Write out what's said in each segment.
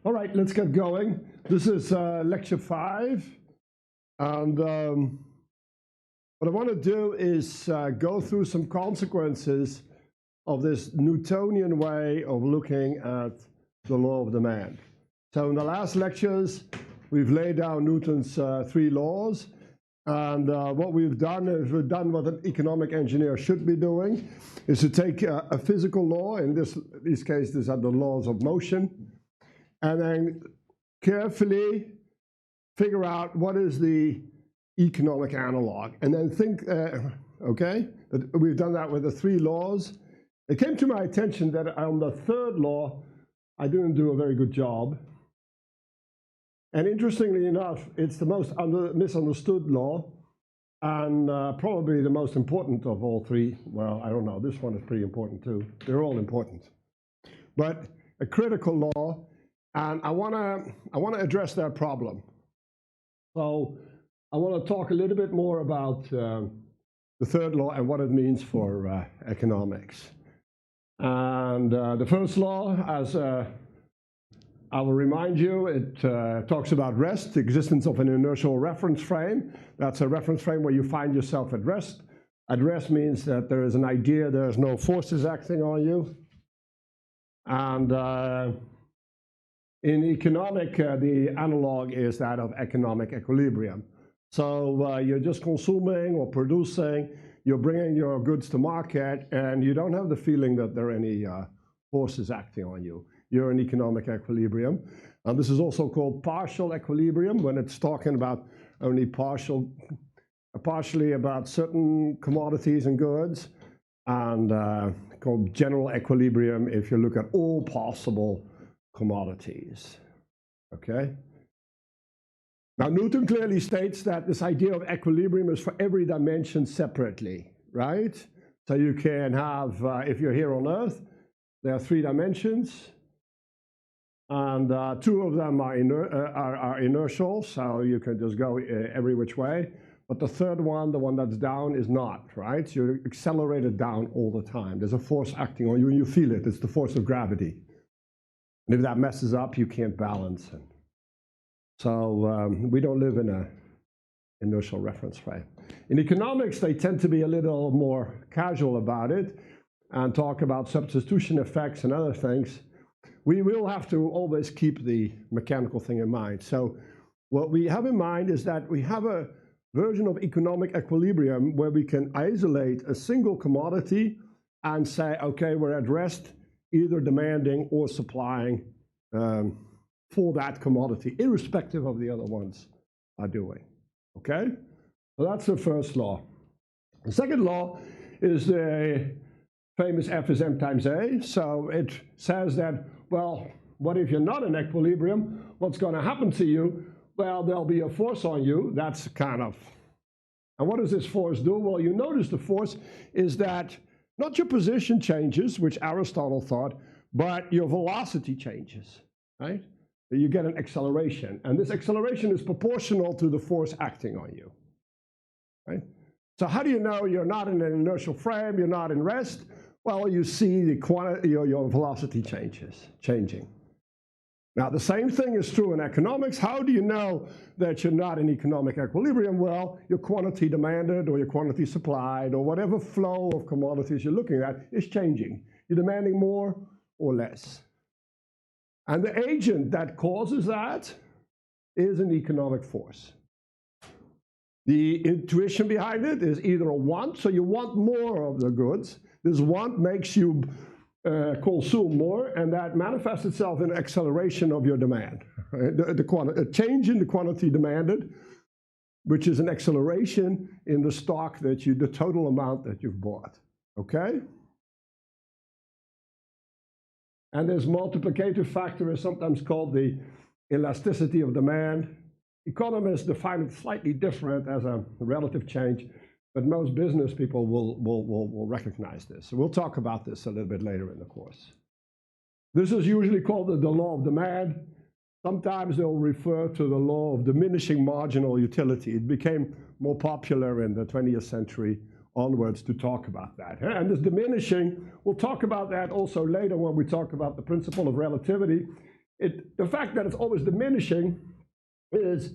All right, let's get going. This is lecture 5. And what I want to do is go through some consequences of this Newtonian way of looking at the law of demand. So in the last lectures, we've laid down Newton's 3 laws. And what we've done is we've done what an economic engineer should be doing, is to take a physical law, in this case, these are the laws of motion, and then carefully figure out what is the economic analog. And then think, okay, we've done that with the 3 laws. It came to my attention that on the 3rd law, I didn't do a very good job. And interestingly enough, it's the most misunderstood law, and probably the most important of all 3. Well, I don't know, this one is pretty important too. They're all important. But a critical law, and I want to address that problem. So I want to talk a little bit more about the 3rd law and what it means for economics. And the 1st law, as I will remind you, it talks about rest, the existence of an inertial reference frame. That's a reference frame where you find yourself at rest. At rest means that there is an idea, there's no forces acting on you. And in economic, the analog is that of economic equilibrium. So you're just consuming or producing, you're bringing your goods to market, and you don't have the feeling that there are any forces acting on you. You're in economic equilibrium. And this is also called partial equilibrium, when it's talking about only partially about certain commodities and goods, and called general equilibrium if you look at all possible commodities. Okay? Now, Newton clearly states that this idea of equilibrium is for every dimension separately, right? So you can have, if you're here on Earth, there are 3 dimensions, and 2 of them are inertial, so you can just go every which way. But the 3rd one, the one that's down, is not, right? So you're accelerated down all the time. There's a force acting on you, and you feel it. It's the force of gravity. And if that messes up, you can't balance. So we don't live in an inertial reference frame. In economics, they tend to be a little more casual about it and talk about substitution effects and other things. We will have to always keep the mechanical thing in mind. So what we have in mind is that we have a version of economic equilibrium where we can isolate a single commodity and say, okay, we're at rest, either demanding or supplying for that commodity, irrespective of the other ones are doing. Okay? So that's the 1st law. The 2nd law is the famous F is m times a. So it says that, well, what if you're not in equilibrium? What's going to happen to you? Well, there'll be a force on you. That's kind of, and what does this force do? Well, you notice the force is that not your position changes, which Aristotle thought, but your velocity changes, right? You get an acceleration, and this acceleration is proportional to the force acting on you, right? So how do you know you're not in an inertial frame, you're not in rest? Well, you see the quantity, your velocity changing. Now, the same thing is true in economics. How do you know that you're not in economic equilibrium? Well, your quantity demanded or your quantity supplied or whatever flow of commodities you're looking at is changing. You're demanding more or less. And the agent that causes that is an economic force. The intuition behind it is either a want, so you want more of the goods. This want makes you consume more, and that manifests itself in acceleration of your demand. A change in the quantity demanded, which is an acceleration in the stock that the total amount that you've bought. Okay? And this multiplicative factor is sometimes called the elasticity of demand. Economists define it slightly different as a relative change, but most business people will recognize this. So we'll talk about this a little bit later in the course. This is usually called the law of demand. Sometimes they'll refer to the law of diminishing marginal utility. It became more popular in the 20th century onwards to talk about that. And this diminishing, we'll talk about that also later when we talk about the principle of relativity. the fact that it's always diminishing is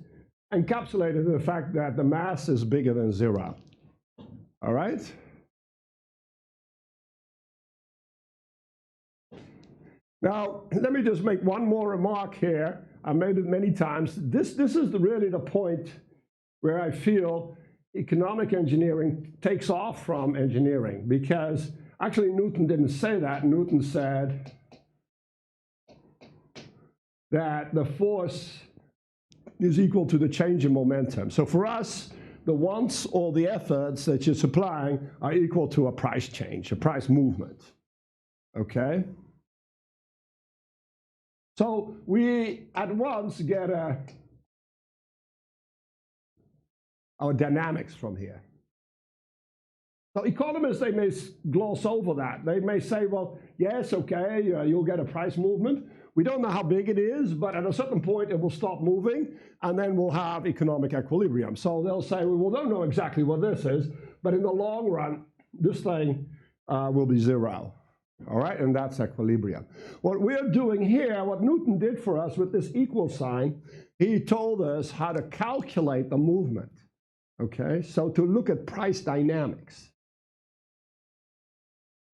encapsulated in the fact that the mass is bigger than 0. All right? Now, let me just make one more remark here. I made it many times. This is really the point where I feel economic engineering takes off from engineering, because actually Newton didn't say that. Newton said that the force is equal to the change in momentum. So for us, the wants or the efforts that you're supplying are equal to a price change, a price movement. Okay? So we at once get our dynamics from here. So economists, they may gloss over that. They may say, well, yes, okay, you'll get a price movement. We don't know how big it is, but at a certain point it will stop moving, and then we'll have economic equilibrium. So they'll say, well, we don't know exactly what this is, but in the long run, this thing will be 0. All right, and that's equilibrium. What we're doing here, what Newton did for us with this equal sign, he told us how to calculate the movement. Okay, so to look at price dynamics.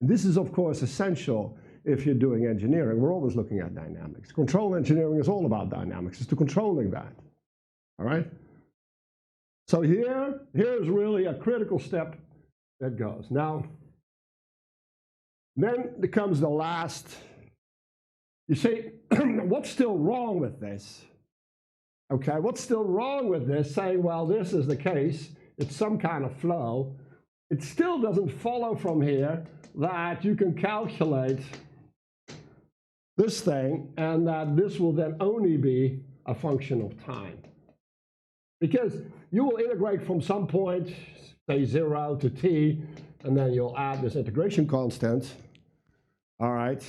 This is, of course, essential if you're doing engineering. We're always looking at dynamics. Control engineering is all about dynamics. It's to controlling that. All right? So here's really a critical step that goes. Now, then comes the last. You see, what's still wrong with this? Okay, what's still wrong with this, saying, well, this is the case, it's some kind of flow. It still doesn't follow from here that you can calculate this thing and that this will then only be a function of time. Because you will integrate from some point, say 0 to t, and then you'll add this integration constant. All right.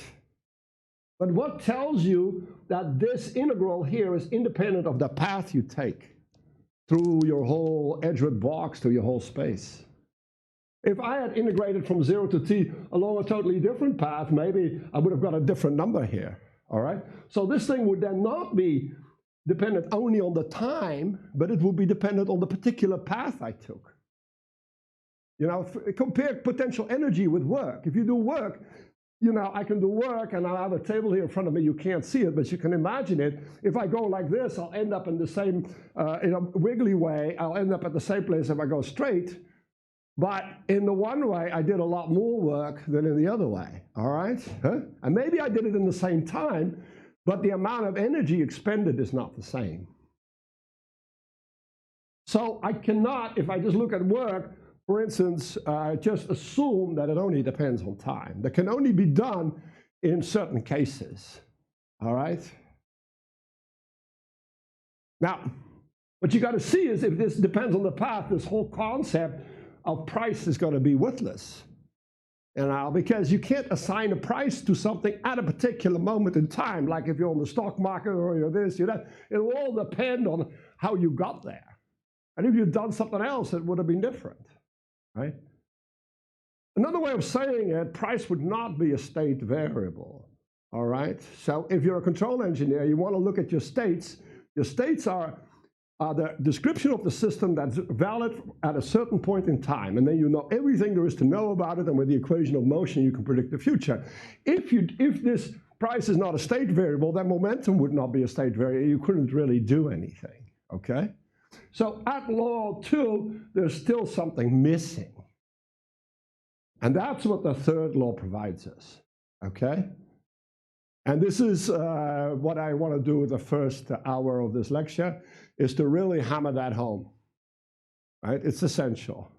But what tells you that this integral here is independent of the path you take through your whole Edgeworth box to your whole space? If I had integrated from 0 to t along a totally different path, maybe I would have got a different number here. All right? So this thing would then not be dependent only on the time, but it would be dependent on the particular path I took. You know, compare potential energy with work. If you do work, you know, I can do work, and I have a table here in front of me. You can't see it, but you can imagine it. If I go like this, I'll end up in the same, in a wiggly way. I'll end up at the same place if I go straight. But in the one way, I did a lot more work than in the other way. All right? And maybe I did it in the same time, but the amount of energy expended is not the same. So I cannot, if I just look at work, for instance, just assume that it only depends on time. That can only be done in certain cases. All right? Now, what you got to see is if this depends on the path, this whole concept of price is going to be worthless. You know, because you can't assign a price to something at a particular moment in time, like if you're on the stock market or you're this, you're that. It will all depend on how you got there. And if you'd done something else, it would have been different. Right? Another way of saying it, price would not be a state variable. All right? So if you're a control engineer, you want to look at your states. Your states are the description of the system that's valid at a certain point in time. And then you know everything there is to know about it, and with the equation of motion, you can predict the future. If this price is not a state variable, then momentum would not be a state variable. You couldn't really do anything. Okay? So at law 2, there's still something missing. And that's what the third law provides us. Okay? And this is what I want to do with the first hour of this lecture, is to really hammer that home. Right? It's essential.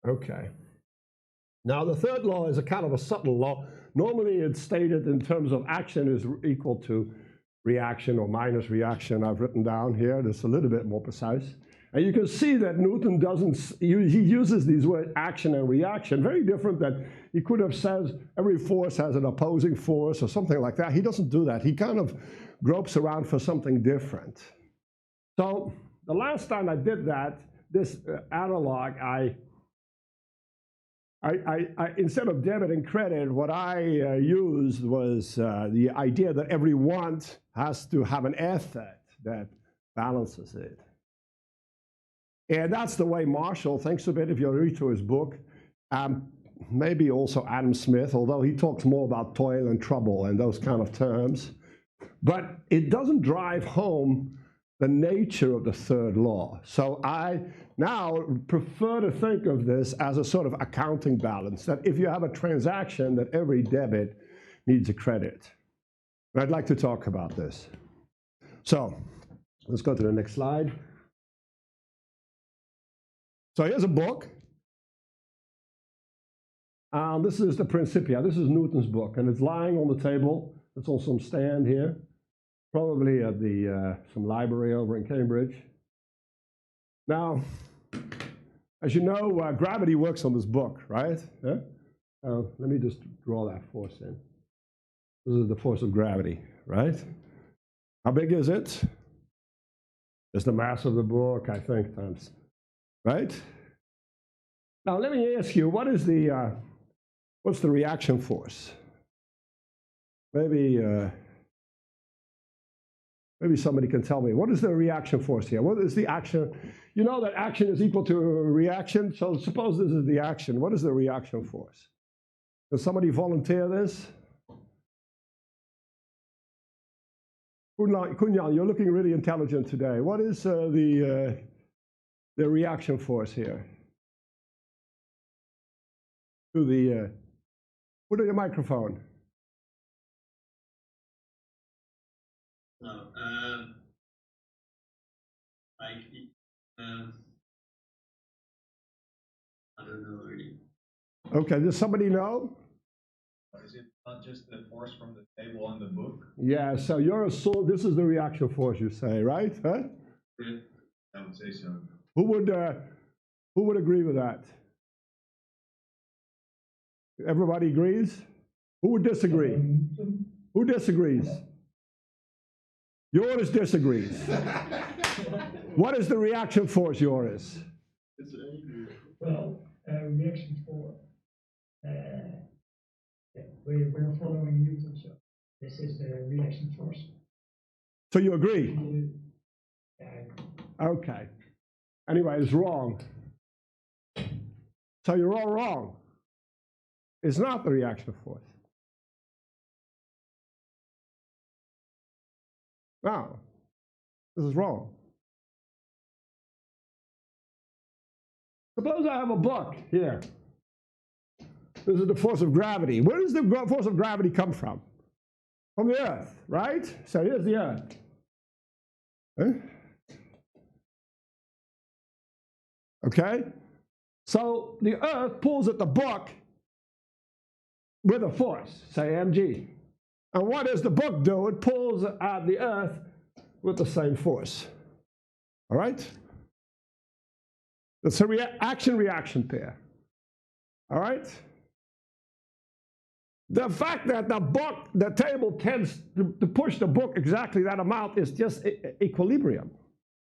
Okay. Now the third law is a kind of a subtle law. Normally it's stated in terms of action is equal to reaction or minus reaction. I've written down here. That's a little bit more precise. And you can see that Newton doesn't, he uses these words action and reaction, very different than he could have said every force has an opposing force or something like that. He doesn't do that. He kind of gropes around for something different. So the last time I did that, this analog, I instead of debit and credit, what I used was the idea that every want has to have an asset that balances it. And that's the way Marshall thinks of it, if you read through his book. Maybe also Adam Smith, although he talks more about toil and trouble and those kind of terms. But it doesn't drive home the nature of the third law. So I now prefer to think of this as a sort of accounting balance, that if you have a transaction, that every debit needs a credit. And I'd like to talk about this. So let's go to the next slide. So here's a book. This is the Principia. This is Newton's book, and it's lying on the table. It's on some stand here, probably at the some library over in Cambridge. Now, as you know, gravity works on this book, right? Yeah? Let me just draw that force in. This is the force of gravity, right? How big is it? It's the mass of the book, I think, times, right? Now, let me ask you, what is the what's the reaction force? Maybe somebody can tell me. What is the reaction force here? What is the action? You know that action is equal to reaction, so suppose this is the action. What is the reaction force? Does somebody volunteer this? Kunjan, you're looking really intelligent today. What is the reaction force here? To the, put on your microphone. No, I don't know really. Okay, does somebody know? Is it not just the force from the table on the book? Yeah, so this is the reaction force, you say, right? Huh? Yeah, I would say so. Who would agree with that? Everybody agrees? Who would disagree? Who disagrees? Joris disagrees. What is the reaction force, Joris? Well, reaction force. We're following Newton, so this is the reaction force. So you agree? Okay. Anyway, it's wrong. So you're all wrong. It's not the reaction force. No, this is wrong. Suppose I have a book here. This is the force of gravity. Where does the force of gravity come from? From the earth, right? So here's the earth. Okay? So the earth pulls at the book with a force, say mg. And what does the book do? It pulls at the earth with the same force. All right? It's a action-reaction pair. All right? The fact that the table tends to push the book exactly that amount is just equilibrium.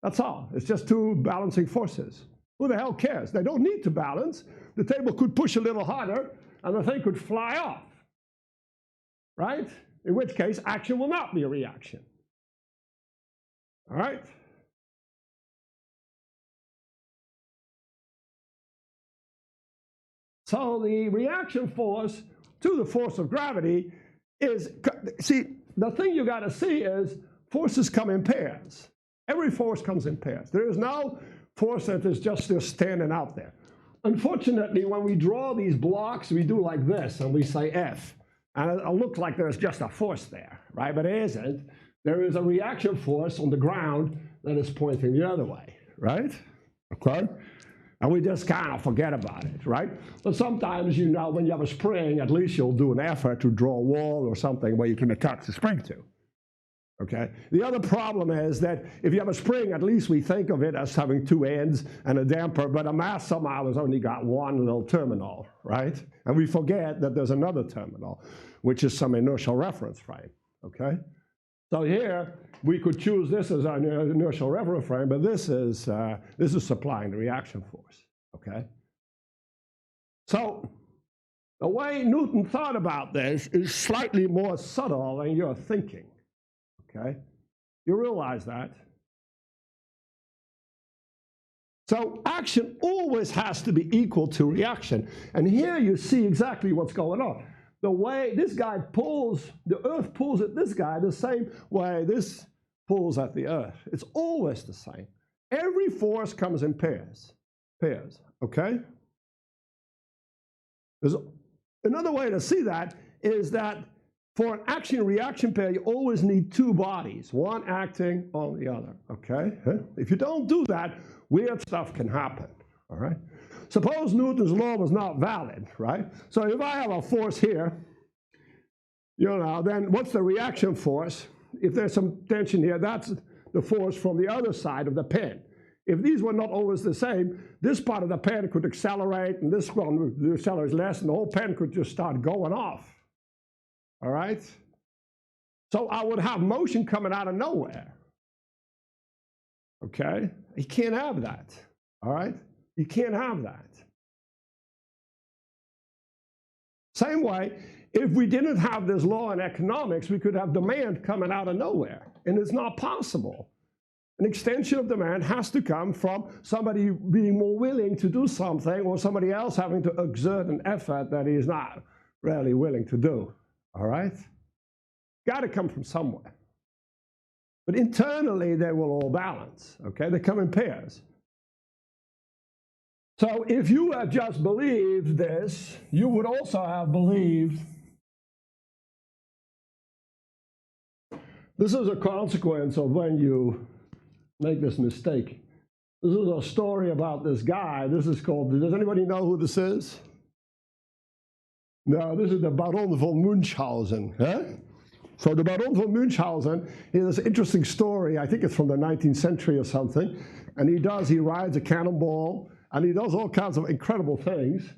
That's all. It's just two balancing forces. Who the hell cares? They don't need to balance. The table could push a little harder, and the thing could fly off. Right? In which case, action will not be a reaction. All right? So the reaction force to the force of gravity is, see, the thing you got to see is forces come in pairs. Every force comes in pairs. There is no force that is just still standing out there. Unfortunately, when we draw these blocks, we do like this, and we say F. And it'll look like there's just a force there, right? But it isn't. There is a reaction force on the ground that is pointing the other way, right? Okay? And we just kind of forget about it, right? But sometimes, you know, when you have a spring, at least you'll do an effort to draw a wall or something where you can attach the spring to, okay? The other problem is that if you have a spring, at least we think of it as having two ends and a damper, but a mass somehow has only got one little terminal, right? And we forget that there's another terminal, which is some inertial reference frame, okay? So here, we could choose this as our inertial reference frame, but this is supplying the reaction force, okay? So The way Newton thought about this is slightly more subtle than you're thinking, okay? You realize that? So action always has to be equal to reaction. And here you see exactly what's going on. The way this guy pulls, the Earth pulls at this guy the same way this pulls at the Earth. It's always the same. Every force comes in pairs, okay? There's another way to see that is that for an action-reaction pair, you always need two bodies, one acting on the other, okay? If you don't do that, weird stuff can happen, all right? Suppose Newton's law was not valid, right? So if I have a force here, you know, then what's the reaction force? If there's some tension here, that's the force from the other side of the pen. If these were not always the same, this part of the pen could accelerate, and this one would accelerate less, and the whole pen could just start going off, all right? So I would have motion coming out of nowhere, okay? You can't have that, all right? You can't have that. Same way, if we didn't have this law in economics, we could have demand coming out of nowhere, and it's not possible. An extension of demand has to come from somebody being more willing to do something or somebody else having to exert an effort that he is not really willing to do, all right? Got to come from somewhere. But internally, they will all balance, okay? They come in pairs. So if you had just believed this, you would also have believed this is a consequence of when you make this mistake. This is a story about this guy. This is called, does anybody know who this is? No, this is the Baron von Munchausen. So the Baron von Munchausen, he has this interesting story. I think it's from the 19th century or something. And he rides a cannonball, and he does all kinds of incredible things.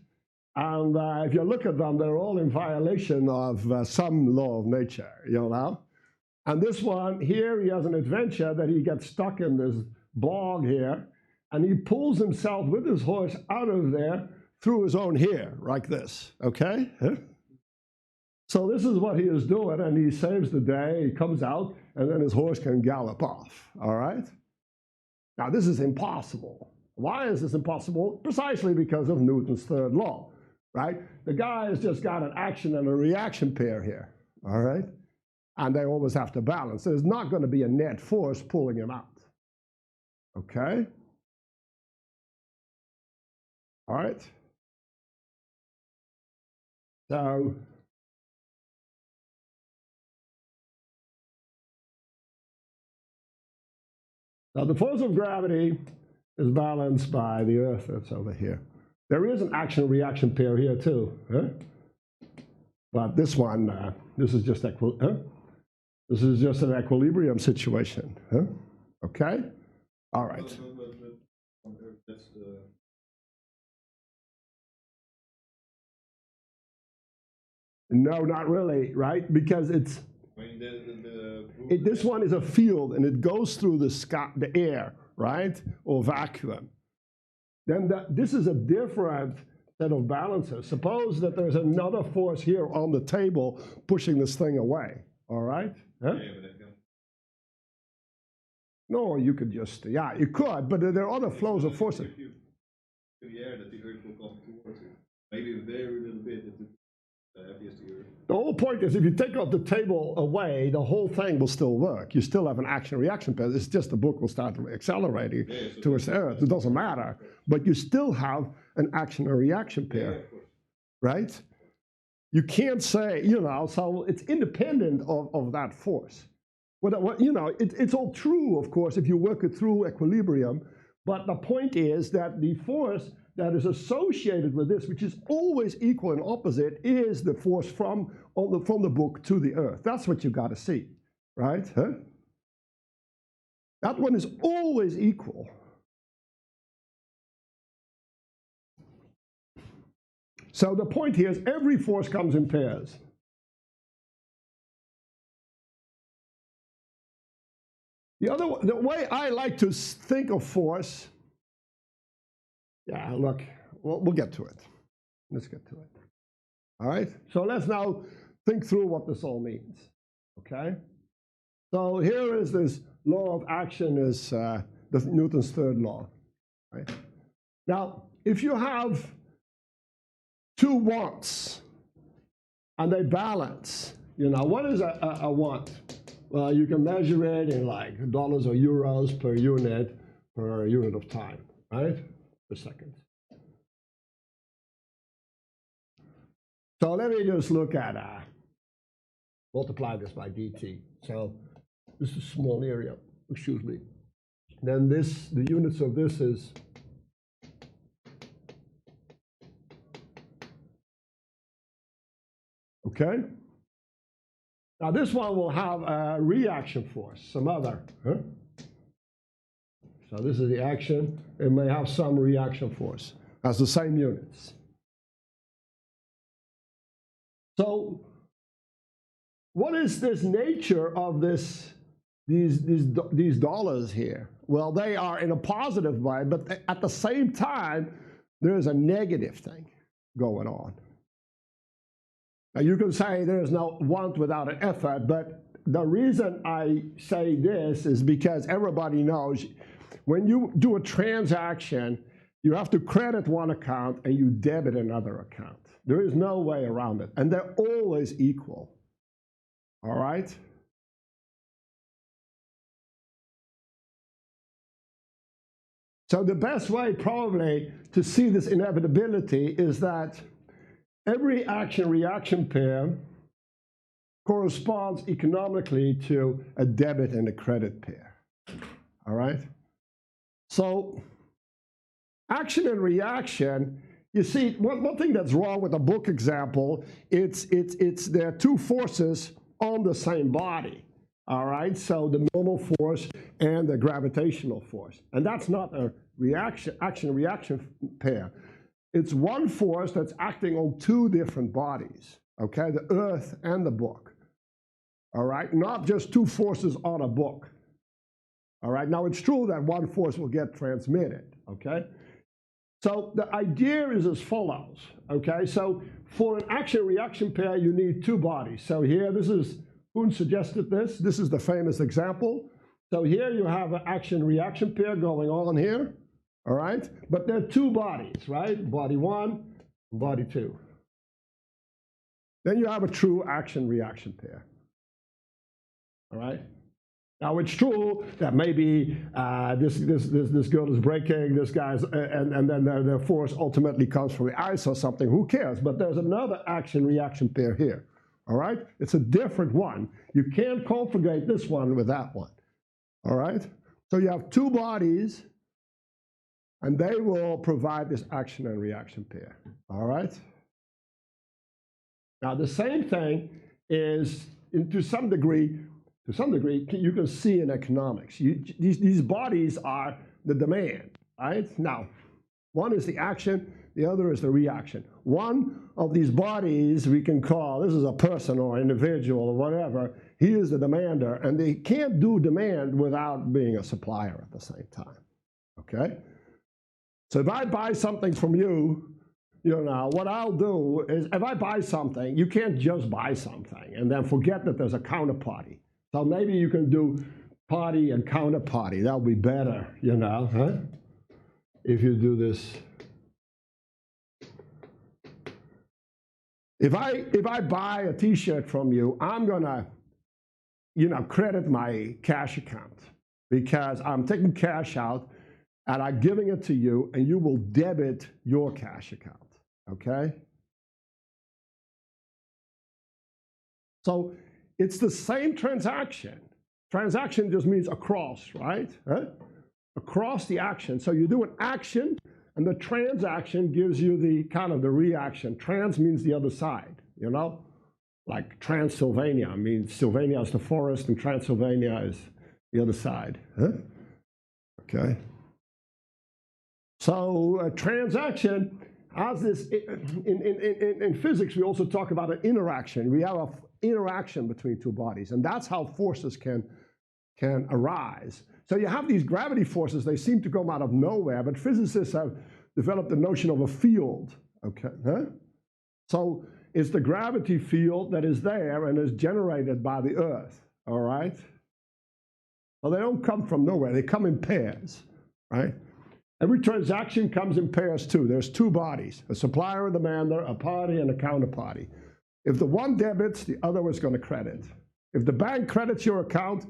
And if you look at them, they're all in violation of some law of nature, you know? And this one here, he has an adventure that he gets stuck in this bog here, and he pulls himself with his horse out of there through his own hair, like this, okay? So this is what he is doing, and he saves the day, he comes out, and then his horse can gallop off, all right? Now this is impossible. Why is this impossible? Precisely because of Newton's third law, right? The guy has just got an action and a reaction pair here, all right? And they always have to balance. There's not going to be a net force pulling him out, okay? All right? So, now the force of gravity is balanced by the Earth that's over here. There is an action-reaction pair here too, but this one, this is just this is just an equilibrium situation, okay? All right. But on Earth, that's the... No, not really, right? Because it's, I mean, this one is a field, and it goes through the air, right? Or vacuum. Then this is a different set of balances. Suppose that there's another force here on the table pushing this thing away, all right? Huh? Yeah, but that can... No, you could just, yeah, you could, but there are other flows of forces. If you in the air, that the Earth will come towards it. Maybe a very little bit, that the heaviest the Earth. The whole point is if you take off the table away, the whole thing will still work. You still have an action-reaction pair. It's just the book will start accelerating towards the Earth. It doesn't matter. But you still have an action and reaction pair, right? You can't say, you know, so it's independent of that force. You know, it's all true, of course, if you work it through equilibrium, but the point is that the force that is associated with this, which is always equal and opposite, is the force from the book to the Earth. That's what you got to see, right? That one is always equal. So the point here is every force comes in pairs. The way I like to think of force, yeah, look, we'll get to it. Let's get to it. All right, so let's now think through what this all means, okay? So here is this law of action, is Newton's third law, right? Now, if you have two wants and they balance, you know, what is a want? Well, you can measure it in like dollars or euros per unit of time, right? Per second. So let me just look at, multiply this by dt. So this is a small area, excuse me. Then this, the units of this is okay. Now this one will have a reaction force, some other. Huh? So this is the action. It may have some reaction force. Has the same units. So what is this nature of these dollars here? Well, they are in a positive way, but at the same time, there's a negative thing going on. Now you can say there's no want without an effort, but the reason I say this is because everybody knows when you do a transaction, you have to credit one account and you debit another account. There is no way around it, and they're always equal. All right? So the best way probably to see this inevitability is that every action-reaction pair corresponds economically to a debit and a credit pair. All right? So action and reaction, you see, one thing that's wrong with the book example, it's there are two forces on the same body. All right, so the normal force and the gravitational force. And that's not a action-reaction pair. It's one force that's acting on two different bodies, okay, the earth and the book. All right, not just two forces on a book. All right, now it's true that one force will get transmitted, okay? So the idea is as follows, okay? So for an action-reaction pair, you need two bodies. So here, this is, Kuhn suggested this. This is the famous example. So here you have an action-reaction pair going on here, all right? But there are two bodies, right? Body one, body two. Then you have a true action-reaction pair, all right? Now it's true that maybe this girl is braking, this guy's, and then the force ultimately comes from the ice or something. Who cares? But there's another action-reaction pair here. All right, it's a different one. You can't configure this one with that one. All right, so you have two bodies, and they will provide this action and reaction pair. All right. Now the same thing is, to some degree, you can see in economics. These bodies are the demand, right? Now, one is the action, the other is the reaction. One of these bodies we can call, this is a person or individual or whatever, he is the demander, and they can't do demand without being a supplier at the same time, okay? So if I buy something from you, you know, what I'll do is, if I buy something, you can't just buy something and then forget that there's a counterparty. So maybe you can do party and counterparty. That'll be better, you know, huh? If you do this. If I buy a T-shirt from you, I'm gonna, you know, credit my cash account because I'm taking cash out and I'm giving it to you, and you will debit your cash account. Okay. So it's the same transaction. Transaction just means across, right? Huh? Across the action. So you do an action, and the transaction gives you the kind of the reaction. Trans means the other side, you know? Like Transylvania means Sylvania is the forest, and Transylvania is the other side. Huh? Okay. So a transaction has this, in physics, we also talk about an interaction. We have an interaction between two bodies, and that's how forces can arise. So you have these gravity forces, they seem to come out of nowhere, but physicists have developed the notion of a field, okay? Huh? So is the gravity field that is there and is generated by the Earth, all right? Well, they don't come from nowhere. They come in pairs, right? Every transaction comes in pairs too. There's two bodies, a supplier and demander, a party and a counterparty. If the one debits, the other is going to credit. If the bank credits your account,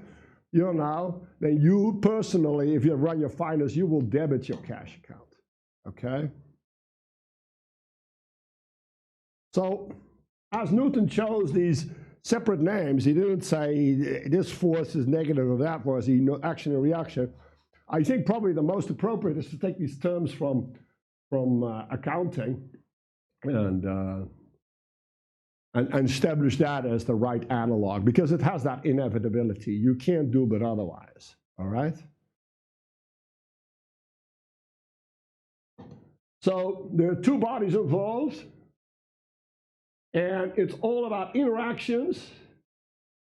then you personally, if you run your finance, you will debit your cash account, okay? So as Newton chose these separate names, he didn't say this force is negative or that force, action and reaction. I think probably the most appropriate is to take these terms from accounting and establish that as the right analog, because it has that inevitability. You can't do but otherwise, all right? So there are two bodies involved, and it's all about interactions,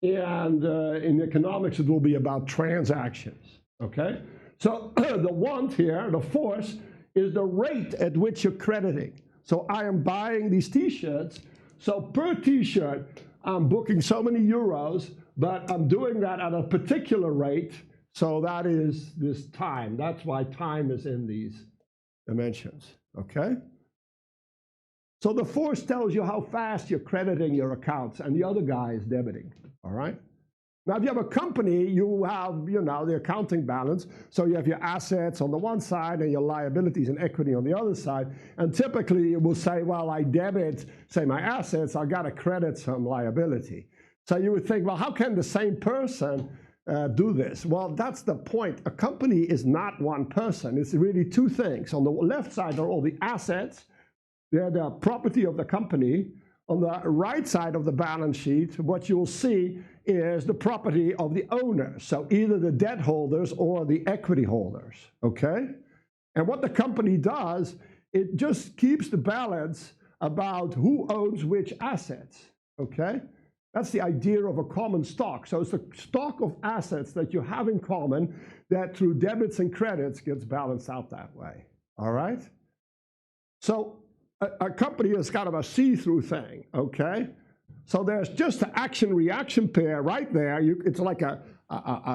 and in economics it will be about transactions, okay? So the want here, the force, is the rate at which you're crediting. So I am buying these t-shirts, so per t-shirt I'm booking so many euros, but I'm doing that at a particular rate, so that is this time. That's why time is in these dimensions, okay? So the force tells you how fast you're crediting your accounts, and the other guy is debiting, all right? Now, if you have a company, you have, the accounting balance. So you have your assets on the one side and your liabilities and equity on the other side. And typically, it will say, well, I debit, say, my assets, I got to credit some liability. So you would think, well, how can the same person do this? Well, that's the point. A company is not one person. It's really two things. On the left side are all the assets. They're the property of the company. On the right side of the balance sheet, what you'll see is the property of the owner. So either the debt holders or the equity holders, okay? And what the company does, it just keeps the balance about who owns which assets, okay? That's the idea of a common stock. So it's the stock of assets that you have in common that through debits and credits gets balanced out that way, all right? So a company is kind of a see-through thing, okay? So there's just the action-reaction pair right there. It's like a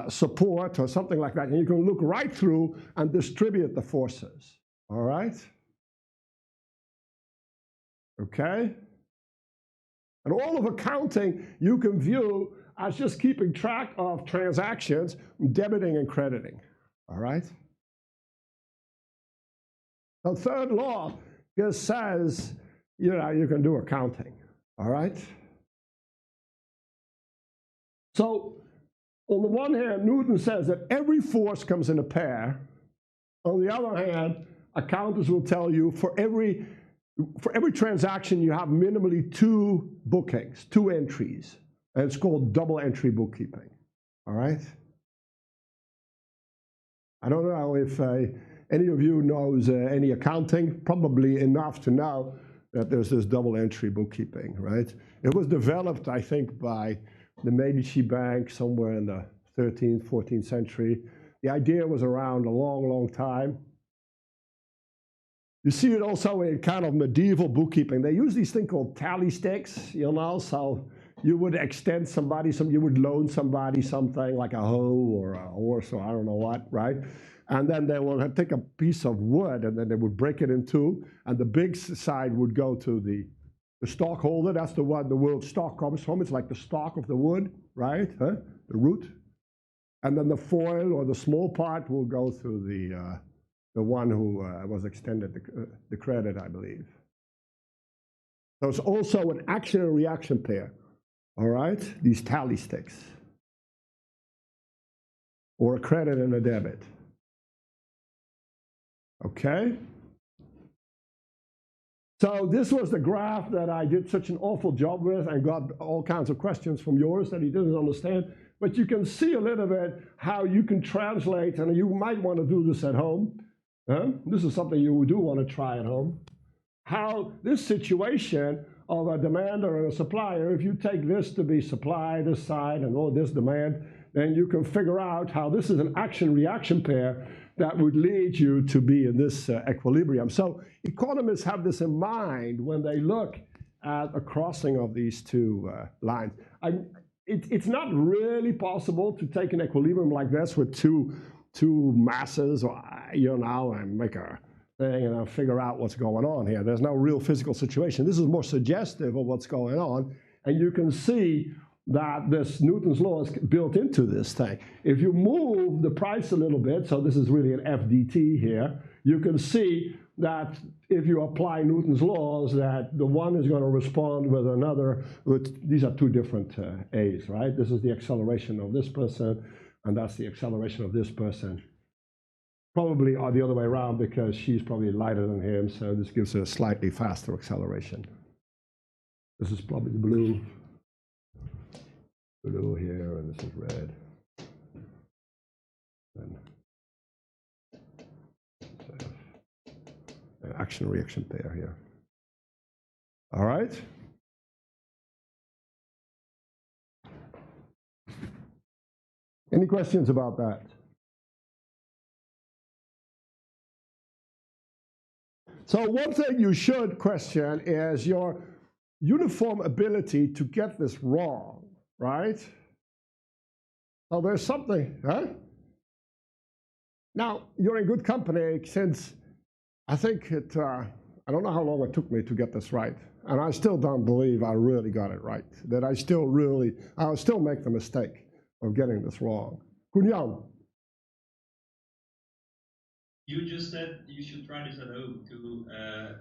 support or something like that, and you can look right through and distribute the forces, all right? Okay? And all of accounting you can view as just keeping track of transactions, debiting and crediting, all right? The third law just says, you can do accounting, all right? So on the one hand, Newton says that every force comes in a pair. On the other hand, accountants will tell you for every transaction you have minimally two bookings, two entries. And it's called double entry bookkeeping, all right? I don't know if any of you knows any accounting, probably enough to know that there's this double entry bookkeeping, right? It was developed, I think, by the Medici Bank somewhere in the 13th, 14th century. The idea was around a long, long time. You see it also in kind of medieval bookkeeping. They use these things called tally sticks, so you would extend somebody, you would loan somebody something like a hoe or a horse or I don't know what, right? And then they will take a piece of wood and then they would break it in two, and the big side would go to the stockholder. That's the one the word stock comes from. It's like the stalk of the wood, right? The root. And then the foil or the small part will go to the one who was extended the credit, I believe. So it's also an action and reaction pair, all right? These tally sticks. Or a credit and a debit. Okay? So this was the graph that I did such an awful job with and got all kinds of questions from yours that he didn't understand. But you can see a little bit how you can translate, and you might want to do this at home. This is something you do want to try at home. How this situation of a demander and a supplier, if you take this to be supply, this side, and all this demand, then you can figure out how this is an action-reaction pair that would lead you to be in this equilibrium. So economists have this in mind when they look at a crossing of these two lines. It's not really possible to take an equilibrium like this with two masses, or and make a thing and figure out what's going on here. There's no real physical situation. This is more suggestive of what's going on, and you can see that this Newton's law is built into this thing. If you move the price a little bit, so this is really an FDT here, you can see that if you apply Newton's laws, that the one is going to respond with another. These are two different A's, right? This is the acceleration of this person, and that's the acceleration of this person. Probably the other way around, because she's probably lighter than him, so this gives her a slightly faster acceleration. This is probably blue here, and this is red. And action-reaction pair here. All right? Any questions about that? So one thing you should question is your uniform ability to get this wrong, right? So there's something, huh? Now, you're in good company, since I think I don't know how long it took me to get this right. And I still don't believe I really got it right. That I'll still make the mistake of getting this wrong. Kunjan. You just said you should try this at home to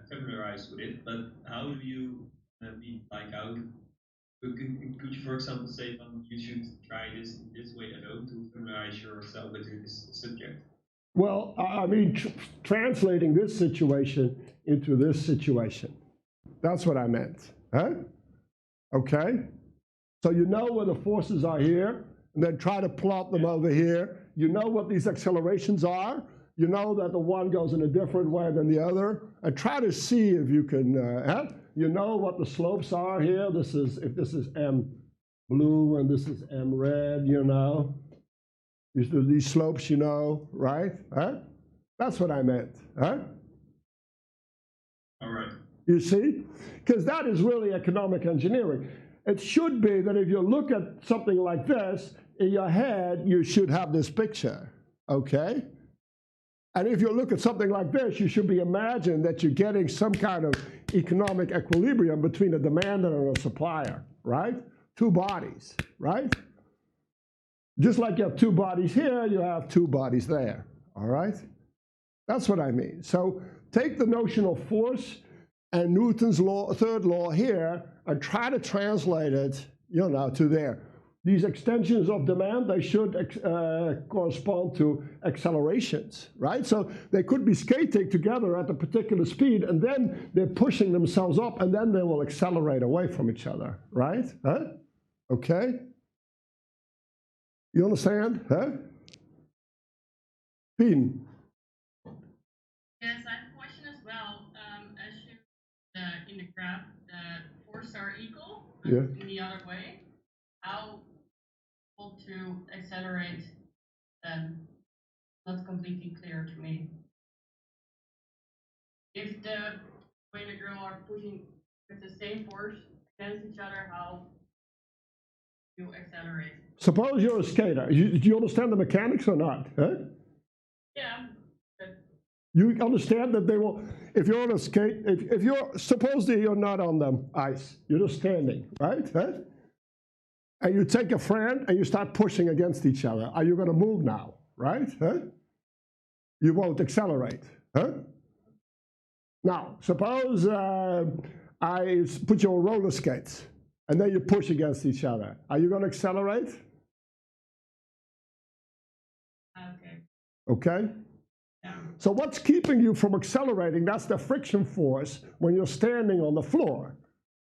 familiarize with it, but how do you could you, for example, say you should try this way at home to familiarize yourself with this subject? Well, I mean, translating this situation into this situation. That's what I meant. Huh? Okay? So you know where the forces are here, and then try to plot them over here. You know what these accelerations are. You know that the one goes in a different way than the other. And try to see if you can, you know what the slopes are here. If this is M blue and this is M red, you know. These slopes, you know, right? Huh? That's what I meant. Huh? All right. You see? Because that is really economic engineering. It should be that if you look at something like this, in your head, you should have this picture, okay? And if you look at something like this, you should be imagining that you're getting some kind of economic equilibrium between a demander and a supplier, right? Two bodies, right? Just like you have two bodies here, you have two bodies there, all right? That's what I mean. So take the notion of force and Newton's law, third law here, and try to translate it, you know, to there. These extensions of demand, they should correspond to accelerations, right? So they could be skating together at a particular speed, and then they're pushing themselves up, and then they will accelerate away from each other, right? Huh? Okay? You understand? Huh? Pien. Yes, I have a question as well. As you in the graph, the forces are equal, but Yeah. in the other way, how to accelerate them? Not completely clear to me. If the boy and the girl are pushing with the same force against each other, how you accelerate? Suppose you're a skater. Do you understand the mechanics or not? Huh? Yeah. But You understand that they will, if you're on a skate, if you're, suppose that you're not on the ice, you're just standing, right? Huh? And you take a friend and you start pushing against each other. Are you going to move now, right? Huh? You won't accelerate. Huh? Now, suppose I put you on roller skates and then you push against each other. Are you going to accelerate? okay. Okay? Yeah. So what's keeping you from accelerating? That's the friction force when you're standing on the floor,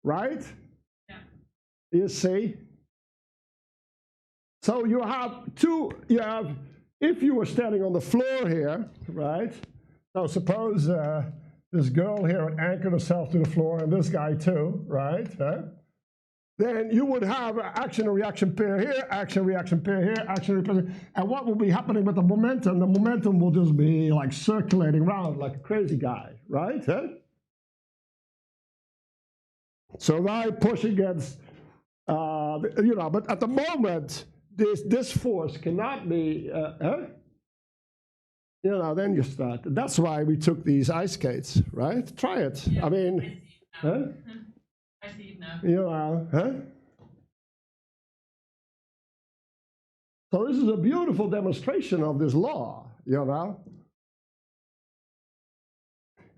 right? Yeah. You see? So you have if you were standing on the floor here, right? So suppose this girl here would anchor herself to the floor, and this guy too, right? Huh? Then you would have an action and reaction pair here, action reaction pair here, action reaction. And what will be happening with the momentum? The momentum will just be like circulating around like a crazy guy, right? Huh? So if I push against, you know, but at the moment, this force cannot be, you know, then you start. That's why we took these ice skates, right? Try it. Yeah, I mean, I see it now. huh? I see it now. You know, huh? So this is a beautiful demonstration of this law, you know.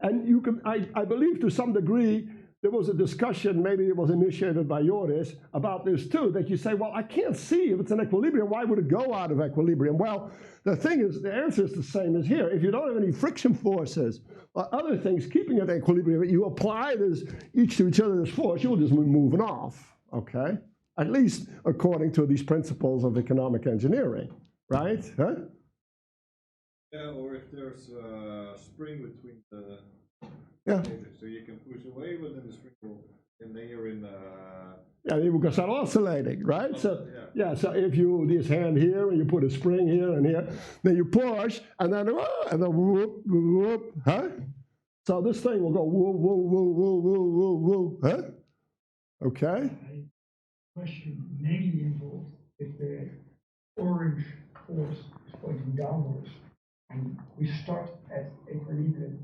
And you can, I believe to some degree, there was a discussion, maybe it was initiated by Joris, about this too, that you say, well, I can't see if it's an equilibrium, why would it go out of equilibrium? Well, the thing is, the answer is the same as here. If you don't have any friction forces or other things keeping it at equilibrium, you apply this, each to each other this force, you'll just be moving off, okay? At least according to these principles of economic engineering, right? Huh? Yeah, or if there's a spring between the Yeah. so you can push away, but then the spring will, and then you're in Yeah, you can start oscillating, right? So yeah, so if you this hand here and you put a spring here and here, then you push and then whoop, whoop, huh? So this thing will go woo, woo, woo, woo, woo, woo, woo, huh? Okay. Question mainly involved if the orange force is pointing downwards and we start at equilibrium,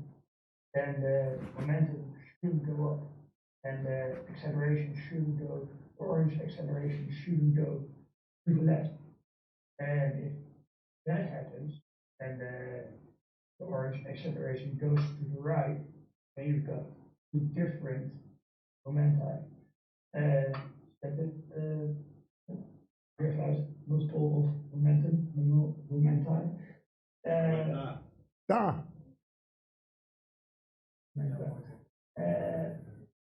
then the momentum shouldn't go up and the acceleration shouldn't go, orange acceleration shouldn't go to the left. And if that happens and the orange acceleration goes to the right, then you've got two different momenta. Verifies multiple of momenti.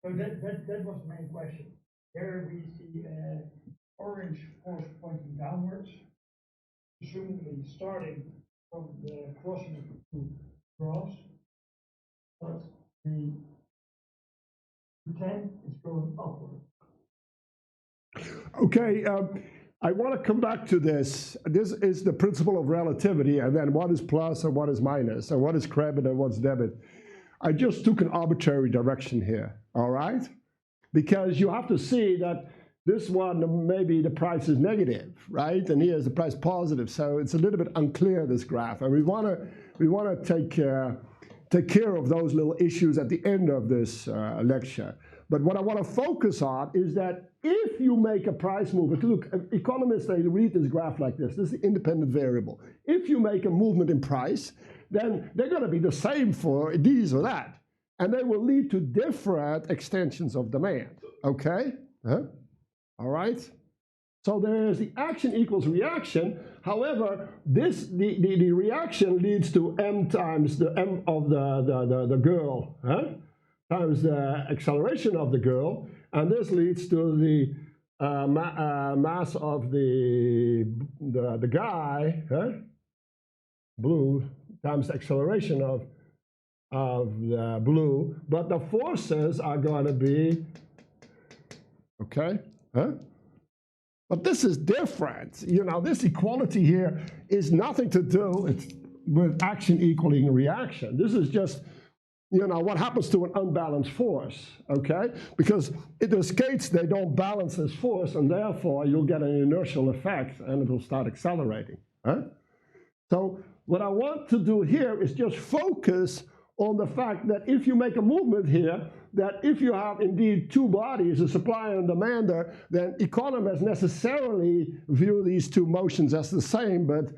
So that was the main question. Here we see orange force pointing downwards, presumably starting from the crossing to cross, but the 10 is going upward. Okay, I want to come back to this. This is the principle of relativity, and then what is plus and what is minus, and what is credit and what's debit. I just took an arbitrary direction here, all right? Because you have to see that this one, maybe the price is negative, right? And here's the price positive, so it's a little bit unclear, this graph. And we want to take care of those little issues at the end of this lecture. But what I want to focus on is that if you make a price movement, look, economists, they read this graph like this. This is the independent variable. If you make a movement in price, then they're going to be the same for these or that. And they will lead to different extensions of demand, okay? Huh? All right? So there's the action equals reaction. However, the reaction leads to m times the m of the girl, huh? Times the acceleration of the girl, and this leads to the mass of the guy, huh? Blue, times the acceleration of the blue, but the forces are going to be, okay, huh? But this is different. You know, this equality here is nothing to do with action equaling reaction. This is just, you know, what happens to an unbalanced force, okay? Because the skates, they don't balance this force, and therefore you'll get an inertial effect, and it'll start accelerating, huh? So what I want to do here is just focus on the fact that if you make a movement here, that if you have indeed two bodies, a supplier and demander, then economists necessarily view these two motions as the same, but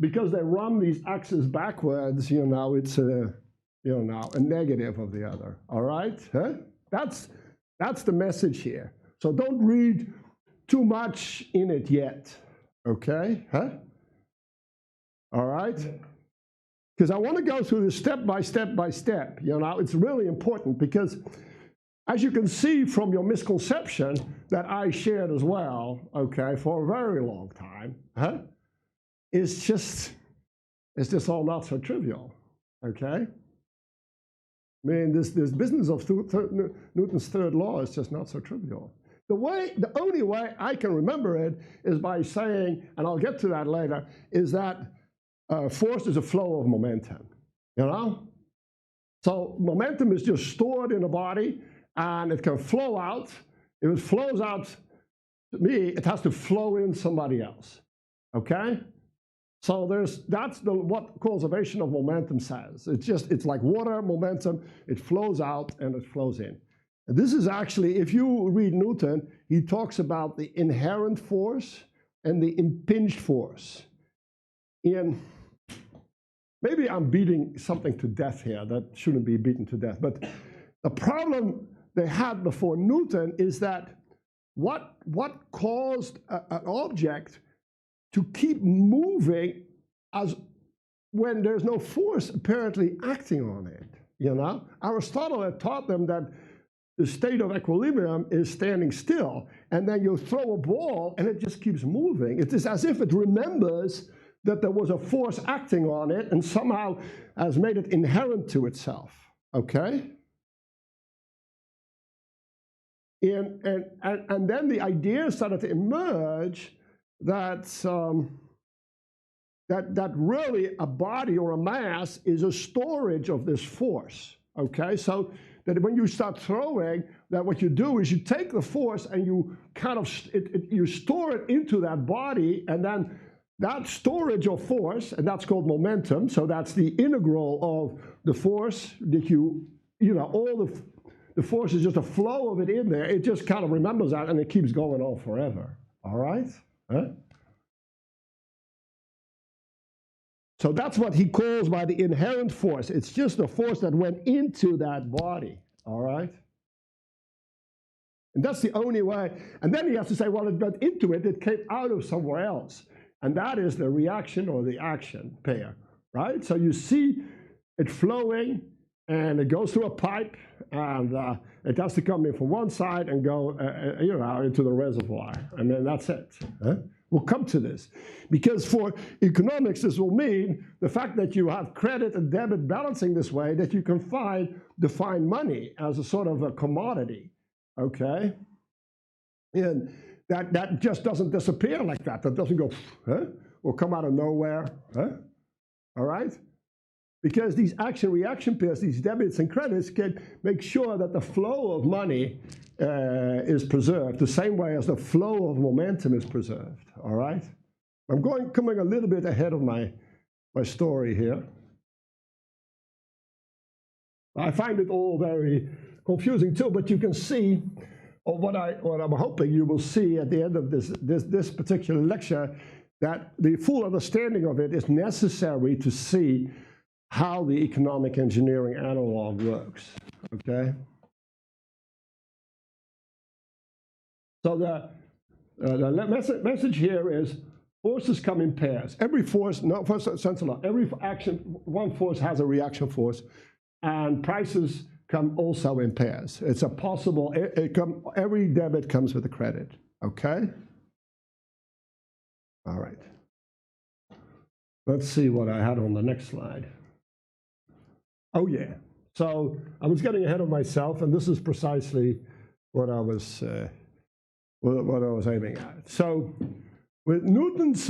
because they run these axes backwards, you know, it's a, you know, a negative of the other, all right? Huh? That's the message here. So don't read too much in it yet, okay? Huh? All right? Because I want to go through this step by step by step. You know, it's really important because, as you can see from your misconception that I shared as well, okay, for a very long time, huh? It's just all not so trivial, okay? I mean, this business of Newton's third law is just not so trivial. The only way I can remember it is by saying, and I'll get to that later, is that force is a flow of momentum, you know? So momentum is just stored in a body, and it can flow out. If it flows out to me, it has to flow in somebody else, okay? So that's what conservation of momentum says. It's like water momentum, it flows out and it flows in. And this is actually, if you read Newton, he talks about the inherent force and the impinged force. And maybe I'm beating something to death here that shouldn't be beaten to death, but the problem they had before Newton is that what caused an object to keep moving as when there's no force apparently acting on it, you know? Aristotle had taught them that the state of equilibrium is standing still, and then you throw a ball and it just keeps moving. It is as if it remembers that there was a force acting on it and somehow has made it inherent to itself, okay? And then the idea started to emerge that, that really a body or a mass is a storage of this force, okay? So that when you start throwing, that what you do is you take the force and you kind of, you store it into that body, and then that storage of force, and that's called momentum, so that's the integral of the force that you know, all the force is just a flow of it in there. It just kind of remembers that and it keeps going on forever, all right? Huh? So that's what he calls by the inherent force. It's just the force that went into that body, all right? And that's the only way. And then he has to say, well, it went into it, it came out of somewhere else. And that is the reaction or the action pair, right? So you see it flowing, and it goes through a pipe, and it has to come in from one side and go you know, into the reservoir, and then that's it. Huh? We'll come to this. Because for economics, this will mean the fact that you have credit and debit balancing this way, that you can define money as a sort of a commodity, okay? And that just doesn't disappear like that. That doesn't go, huh? Or come out of nowhere, huh? All right? Because these action-reaction pairs, these debits and credits, can make sure that the flow of money is preserved the same way as the flow of momentum is preserved, all right? I'm coming a little bit ahead of my story here. I find it all very confusing too, but you can see what I'm hoping you will see at the end of this particular lecture, that the full understanding of it is necessary to see how the economic engineering analog works, okay? So the message here is forces come in pairs. Every force, no, first sense of law, every action, one force has a reaction force, and prices come also in pairs. It's a possible, every debit comes with a credit, okay? All right. Let's see what I had on the next slide. Oh yeah, so I was getting ahead of myself, and this is precisely what I was aiming at. So with Newton's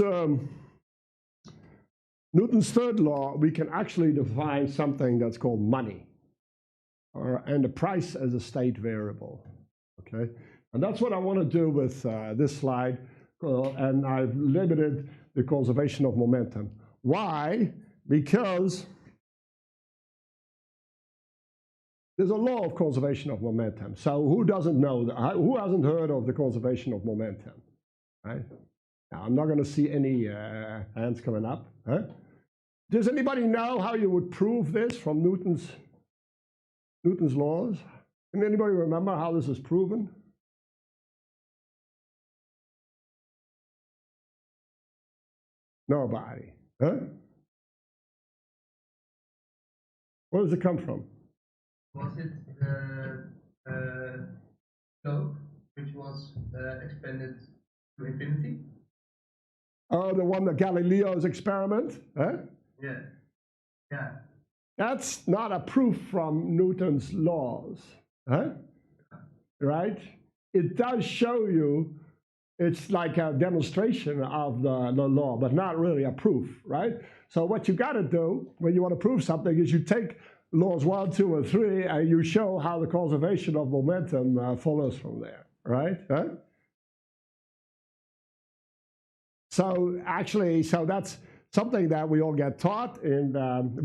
third law, we can actually define something that's called money, and the price as a state variable, okay? And that's what I want to do with this slide, and I've limited the conservation of momentum. Why? Because there's a law of conservation of momentum. So who doesn't know that? Who hasn't heard of the conservation of momentum? Right? Now, I'm not going to see any hands coming up. Huh? Does anybody know how you would prove this from Newton's laws? Can anybody remember how this is proven? Nobody. Huh? Where does it come from? Was it the slope which was expanded to infinity? Oh, the one that Galileo's experiment? Huh? Yeah. Yeah. That's not a proof from Newton's laws. Huh? Right? It does show you, it's like a demonstration of the law, but not really a proof, right? So what you got to do when you want to prove something is you take laws 1, 2, and 3, and you show how the conservation of momentum follows from there, right? Huh? So actually, that's something that we all get taught, and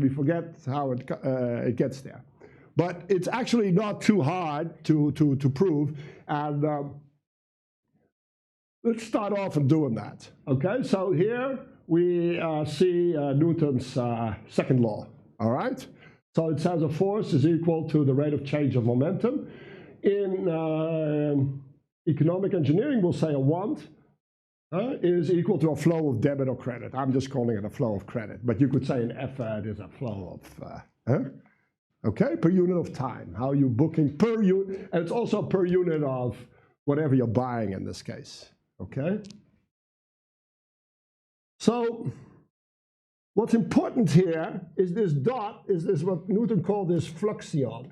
we forget how it gets there. But it's actually not too hard to prove, and let's start off in doing that. Okay, so here we see Newton's second law, all right? So it says a force is equal to the rate of change of momentum. In economic engineering, we'll say a want is equal to a flow of debit or credit. I'm just calling it a flow of credit, but you could say an effort is a flow of, okay, per unit of time. How you booking per unit, and it's also per unit of whatever you're buying in this case, okay? So what's important here is this dot, is this what Newton called this fluxion.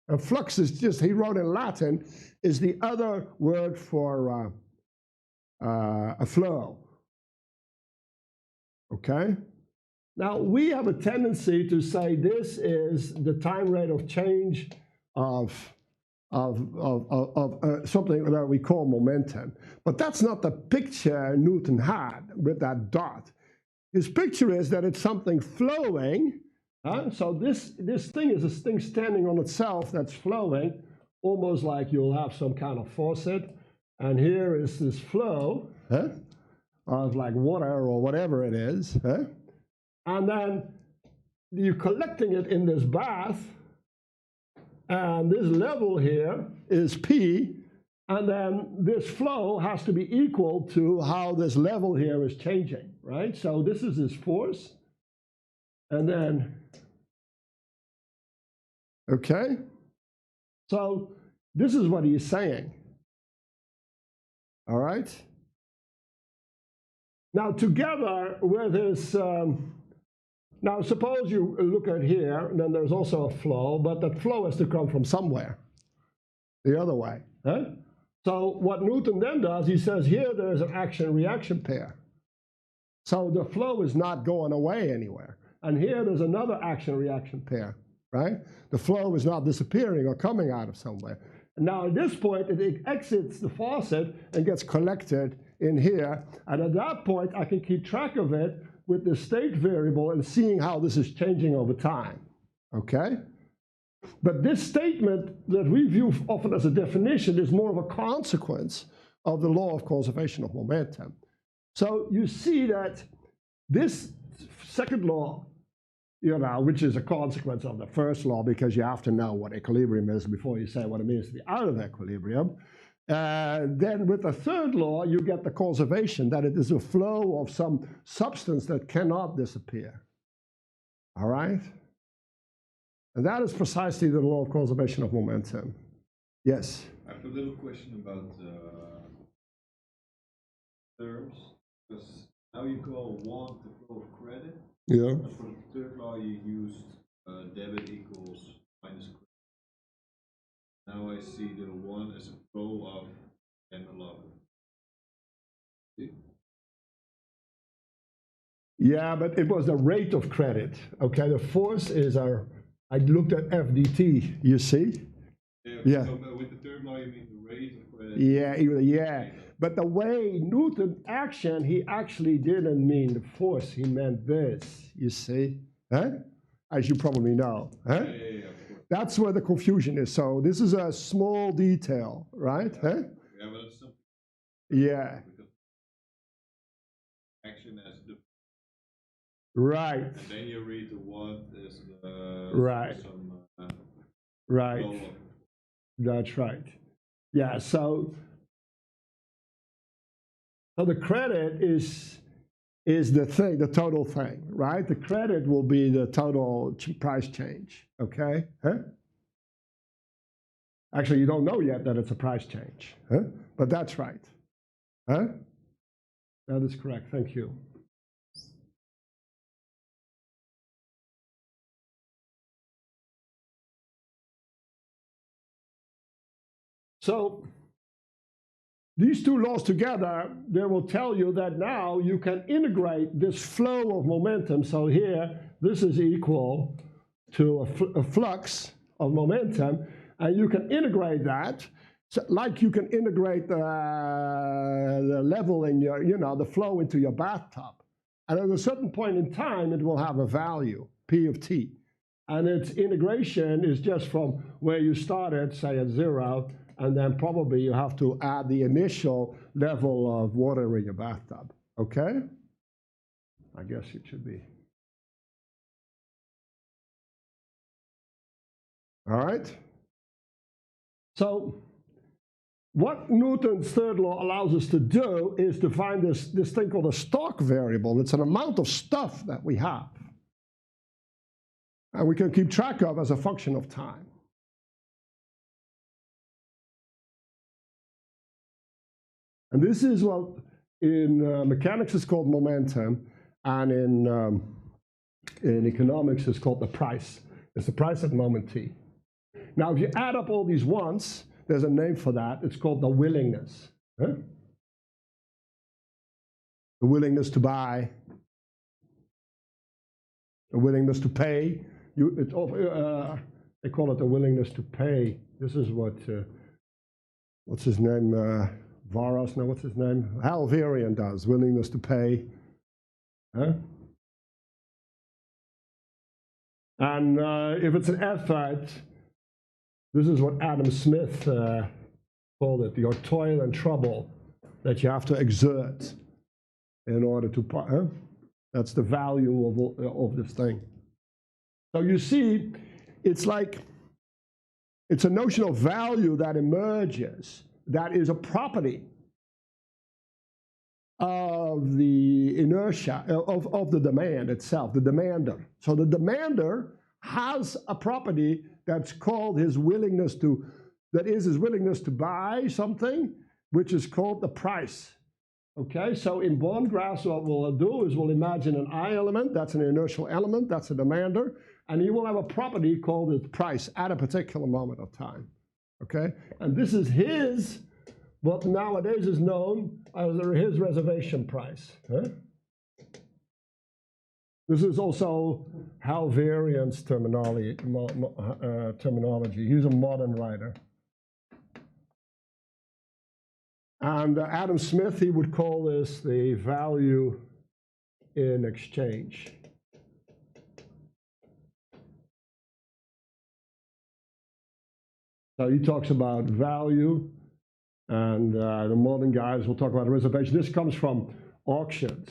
And flux is just, he wrote in Latin, is the other word for a flow, okay? Now, we have a tendency to say this is the time rate of change of something that we call momentum. But that's not the picture Newton had with that dot. His picture is that it's something flowing. So this thing is this thing standing on itself that's flowing, almost like you'll have some kind of faucet. And here is this flow of like water or whatever it is. And then you're collecting it in this bath. And this level here is P. And then this flow has to be equal to how this level here is changing, right? So this is this force. And then, okay? So this is what he's saying. All right? Now together with this, now suppose you look at here, and then there's also a flow, but that flow has to come from somewhere, the other way. So what Newton then does, he says here there's an action-reaction pair. So the flow is not going away anywhere. And here there's another action-reaction pair, right? The flow is not disappearing or coming out of somewhere. And now at this point, it exits the faucet and gets collected in here. And at that point, I can keep track of it with the state variable and seeing how this is changing over time, okay? But this statement that we view often as a definition is more of a consequence of the law of conservation of momentum. So you see that this second law, you know, which is a consequence of the first law, because you have to know what equilibrium is before you say what it means to be out of equilibrium. Then with the third law, you get the conservation, that it is a flow of some substance that cannot disappear. All right? And that is precisely the law of conservation of momentum. Yes? I have a little question about terms, because now you call want the flow of credit. Yeah. And for the third law, you used debit equals minus credit. Now I see the one as a flow of 10, 11. See? Yeah, but it was the rate of credit. Okay, the force is our, I looked at FDT, you see? Yeah. So with the third law, you mean the rate of credit? Yeah. But the way Newton action, he actually didn't mean the force, he meant this, you see? As you probably know. Yeah. That's where the confusion is. So this is a small detail, right? Yeah, but it's something. Yeah. Action as the. Right. And then you read the what is the. Right. Some, right. flow of. That's right. Yeah. So the credit is the thing, the total thing, right? The credit will be the total price change, okay? Actually, you don't know yet that it's a price change, but that's right. That is correct, thank you. So these two laws together, they will tell you that now you can integrate this flow of momentum. So here, this is equal to a flux of momentum, and you can integrate that, so like you can integrate the level in your, the flow into your bathtub. And at a certain point in time, it will have a value, P of t. And its integration is just from where you started, say at 0, and then probably you have to add the initial level of water in your bathtub. Okay? I guess it should be. All right? So what Newton's third law allows us to do is to find this thing called a stock variable. It's an amount of stuff that we have. And we can keep track of as a function of time. And this is what in mechanics is called momentum, and in economics is called the price. It's the price at moment t. Now if you add up all these ones, there's a name for that. It's called the willingness. Huh? The willingness to buy, the willingness to pay. They call it the willingness to pay. This is what, what's his name? Varos, no, what's his name? Halverian does, willingness to pay. Huh? And if it's an effort, this is what Adam Smith called it, your toil and trouble that you have to exert in order to, that's the value of this thing. So you see, it's like, it's a notion of value that emerges, that is a property of the inertia, of the demand itself, the demander. So the demander has a property that's called his willingness to, that is his willingness to buy something, which is called the price. Okay, so in bond graphs, what we'll do is we'll imagine an I element, that's an inertial element, that's a demander, and you will have a property called its price at a particular moment of time. Okay, and this is his, what nowadays is known as his reservation price. Huh? This is also Halverian's terminology. He's a modern writer. And Adam Smith, he would call this the value in exchange. So he talks about value, and the modern guys will talk about reservation. This comes from auctions,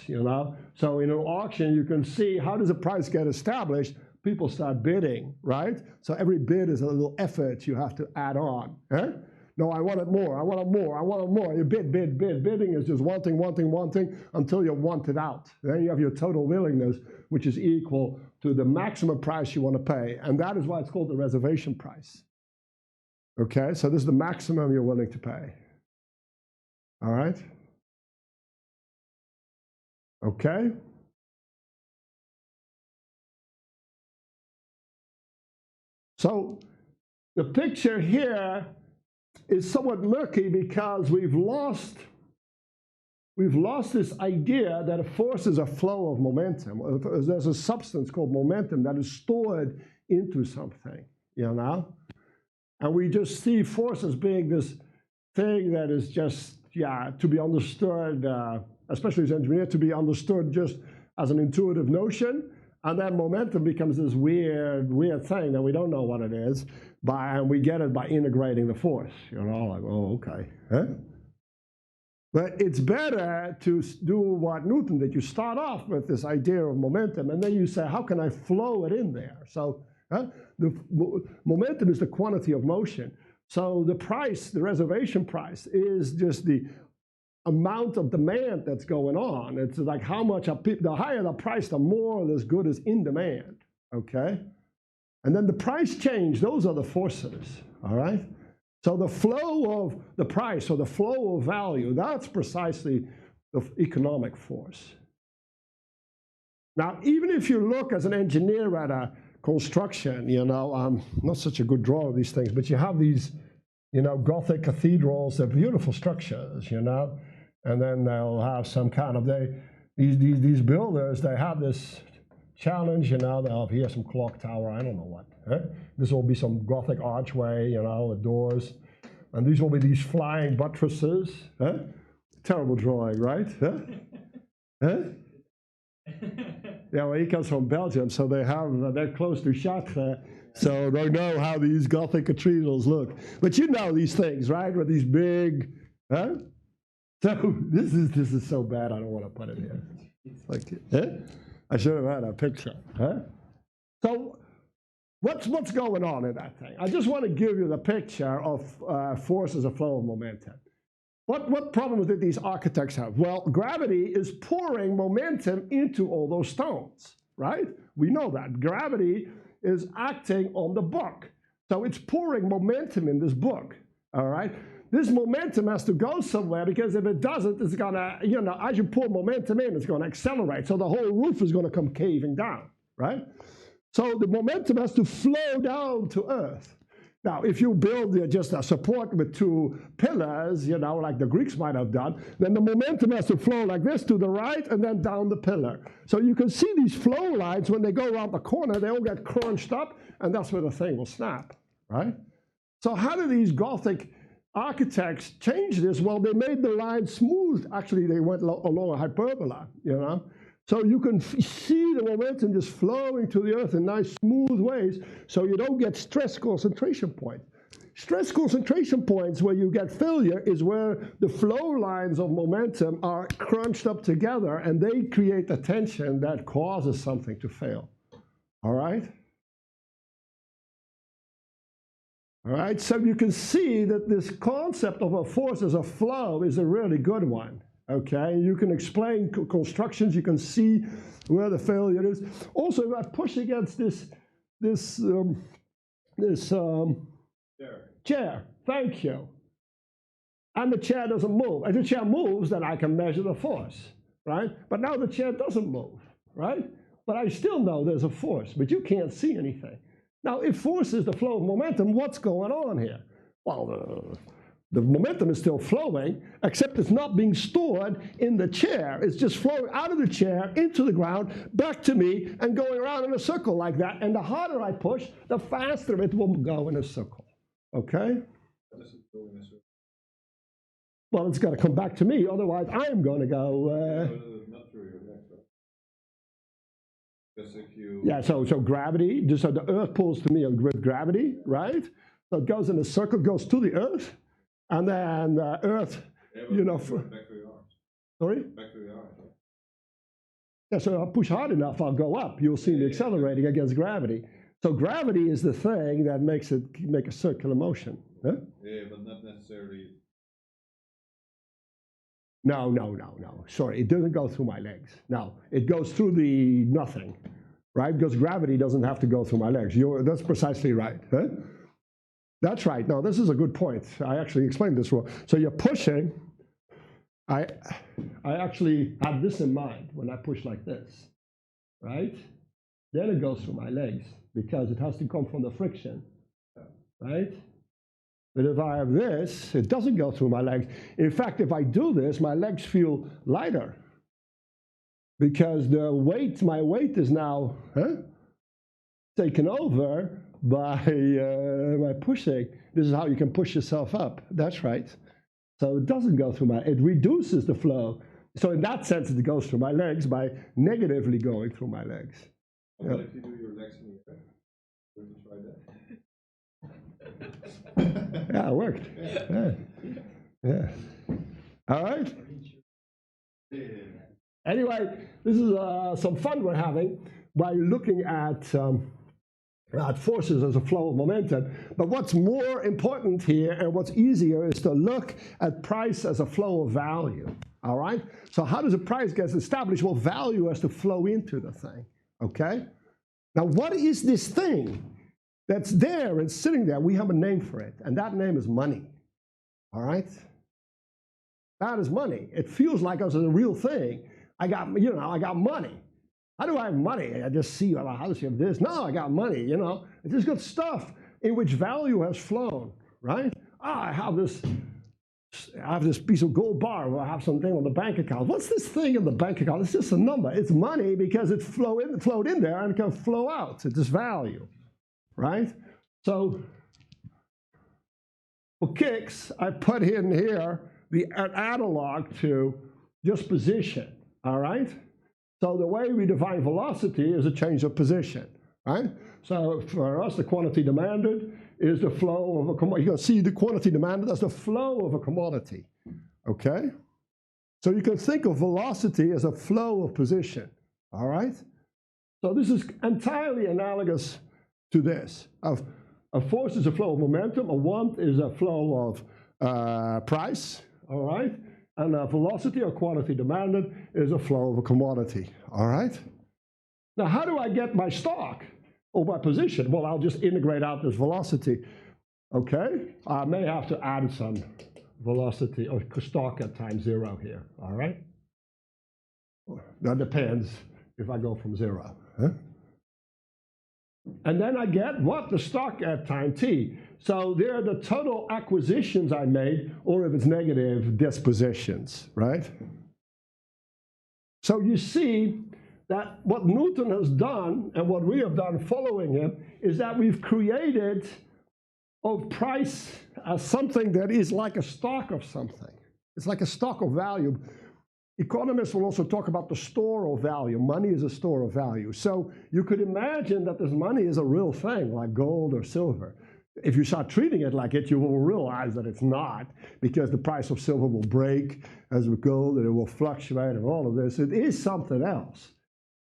So in an auction, you can see how does a price get established? People start bidding, right? So every bid is a little effort you have to add on. Eh? No, I want it more, I want it more, I want it more. You bid, bid, bid. Bidding is just wanting, wanting, wanting until you want it out. Then you have your total willingness, which is equal to the maximum price you want to pay. And that is why it's called the reservation price. Okay, so this is the maximum you're willing to pay. All right? Okay? So the picture here is somewhat murky because we've lost this idea that a force is a flow of momentum. There's a substance called momentum that is stored into something, And we just see force as being this thing that is just, to be understood, especially as engineer, to be understood just as an intuitive notion. And then momentum becomes this weird thing that we don't know what it is, and we get it by integrating the force. Like, oh, okay. Huh? But it's better to do what Newton did. You start off with this idea of momentum, and then you say, how can I flow it in there? So the momentum is the quantity of motion. So the price, the reservation price, is just the amount of demand that's going on. It's like how much the higher the price, the more this good is in demand, okay? And then the price change, those are the forces, all right? So the flow of the price or the flow of value, that's precisely the economic force. Now, even if you look as an engineer at a construction, I'm not such a good drawer of these things, but you have these, Gothic cathedrals, they're beautiful structures, and then they'll have some kind of, these builders, they have this challenge, you know, they'll have here some clock tower, I don't know what. Huh? This will be some Gothic archway, you know, with doors. And these will be these flying buttresses. Huh? Terrible drawing, right? Huh? Huh? Yeah, well, he comes from Belgium, so they're close to Chartres, so they know how these Gothic cathedrals look. But you know these things, right? With these big, huh? So this is so bad, I don't want to put it here. Like, huh? I should have had a picture, huh? So what's going on in that thing? I just want to give you the picture of force as a flow of momentum. What problems did these architects have? Well, gravity is pouring momentum into all those stones, right? We know that. Gravity is acting on the book. So it's pouring momentum in this book, all right? This momentum has to go somewhere, because if it doesn't, it's gonna, you know, as you pour momentum in, it's gonna accelerate. So the whole roof is gonna come caving down, right? So the momentum has to flow down to Earth. Now, if you build just a support with two pillars, you know, like the Greeks might have done, then the momentum has to flow like this to the right and then down the pillar. So you can see these flow lines, when they go around the corner, they all get crunched up, and that's where the thing will snap, right? So how do these Gothic architects change this? Well, they made the line smooth. Actually, they went along a hyperbola, you know? So you can see the momentum just flowing to the Earth in nice smooth ways, so you don't get stress concentration points. Stress concentration points where you get failure is where the flow lines of momentum are crunched up together, and they create a tension that causes something to fail. All right? All right, so you can see that this concept of a force as a flow is a really good one. Okay, you can explain constructions, you can see where the failure is. Also, if I push against this chair, thank you, and the chair doesn't move. If the chair moves, then I can measure the force, right? But now the chair doesn't move, right? But I still know there's a force, but you can't see anything. Now, if force is the flow of momentum, what's going on here? Well, the momentum is still flowing, except it's not being stored in the chair. It's just flowing out of the chair into the ground, back to me, and going around in a circle like that. And the harder I push, the faster it will go in a circle. Okay? Well, it's got to come back to me, otherwise I'm going to go. Not through your neck, right? Because if you. Yeah, so gravity, just so the Earth pulls to me with gravity, right? So it goes in a circle, goes to the Earth. And then the Earth, you know, back to your arms. Sorry? Back to your arms. Yeah, so if I push hard enough, I'll go up. You'll see me accelerating against gravity. So gravity is the thing that makes it make a circular motion. Huh? Yeah, but not necessarily. No. Sorry, it doesn't go through my legs. No, it goes through the nothing, right? Because gravity doesn't have to go through my legs. That's precisely right. Huh? That's right. No, this is a good point. I actually explained this wrong. So you're pushing. I actually had this in mind when I push like this, right? Then it goes through my legs because it has to come from the friction, right? But if I have this, it doesn't go through my legs. In fact, if I do this, my legs feel lighter because my weight is now taken over by pushing. This is how you can push yourself up. That's right. So it doesn't go through it reduces the flow. So in that sense, it goes through my legs by negatively going through my legs. What if you do your legs in the air? Would you try that? Yeah, it worked. Yeah. All right. Anyway, this is some fun we're having by looking at forces as a flow of momentum. But what's more important here and what's easier is to look at price as a flow of value. All right? So how does a price get established? Well, value has to flow into the thing. Okay? Now, what is this thing that's there and sitting there? We have a name for it, and that name is money. All right? That is money. It feels like it's a real thing. I got money. How do I have money? I just see a house, you have this. No, I got money, you know. It's just got stuff in which value has flown, right? I have this I have this piece of gold bar, or I have something on the bank account. What's this thing in the bank account? It's just a number. It's money because it flowed in there and it can flow out. It's this value, right? So for kicks, I put in here an analog to just position, all right? So the way we define velocity is a change of position, right? So for us, the quantity demanded is the flow of a commodity. You can see the quantity demanded as the flow of a commodity, okay? So you can think of velocity as a flow of position, all right? So this is entirely analogous to this. A force is a flow of momentum, a want is a flow of price, all right? And a velocity or quantity demanded is a flow of a commodity, all right? Now, how do I get my stock or my position? Well, I'll just integrate out this velocity, okay? I may have to add some velocity or stock at time 0 here, all right? That depends if I go from 0, huh? And then I get what? The stock at time t. So there are the total acquisitions I made, or if it's negative, dispositions, right? So you see that what Newton has done and what we have done following him is that we've created of price as something that is like a stock of something. It's like a stock of value. Economists will also talk about the store of value. Money is a store of value. So you could imagine that this money is a real thing, like gold or silver. If you start treating it like it, you will realize that it's not, because the price of silver will break as with gold, and it will fluctuate and all of this. It is something else.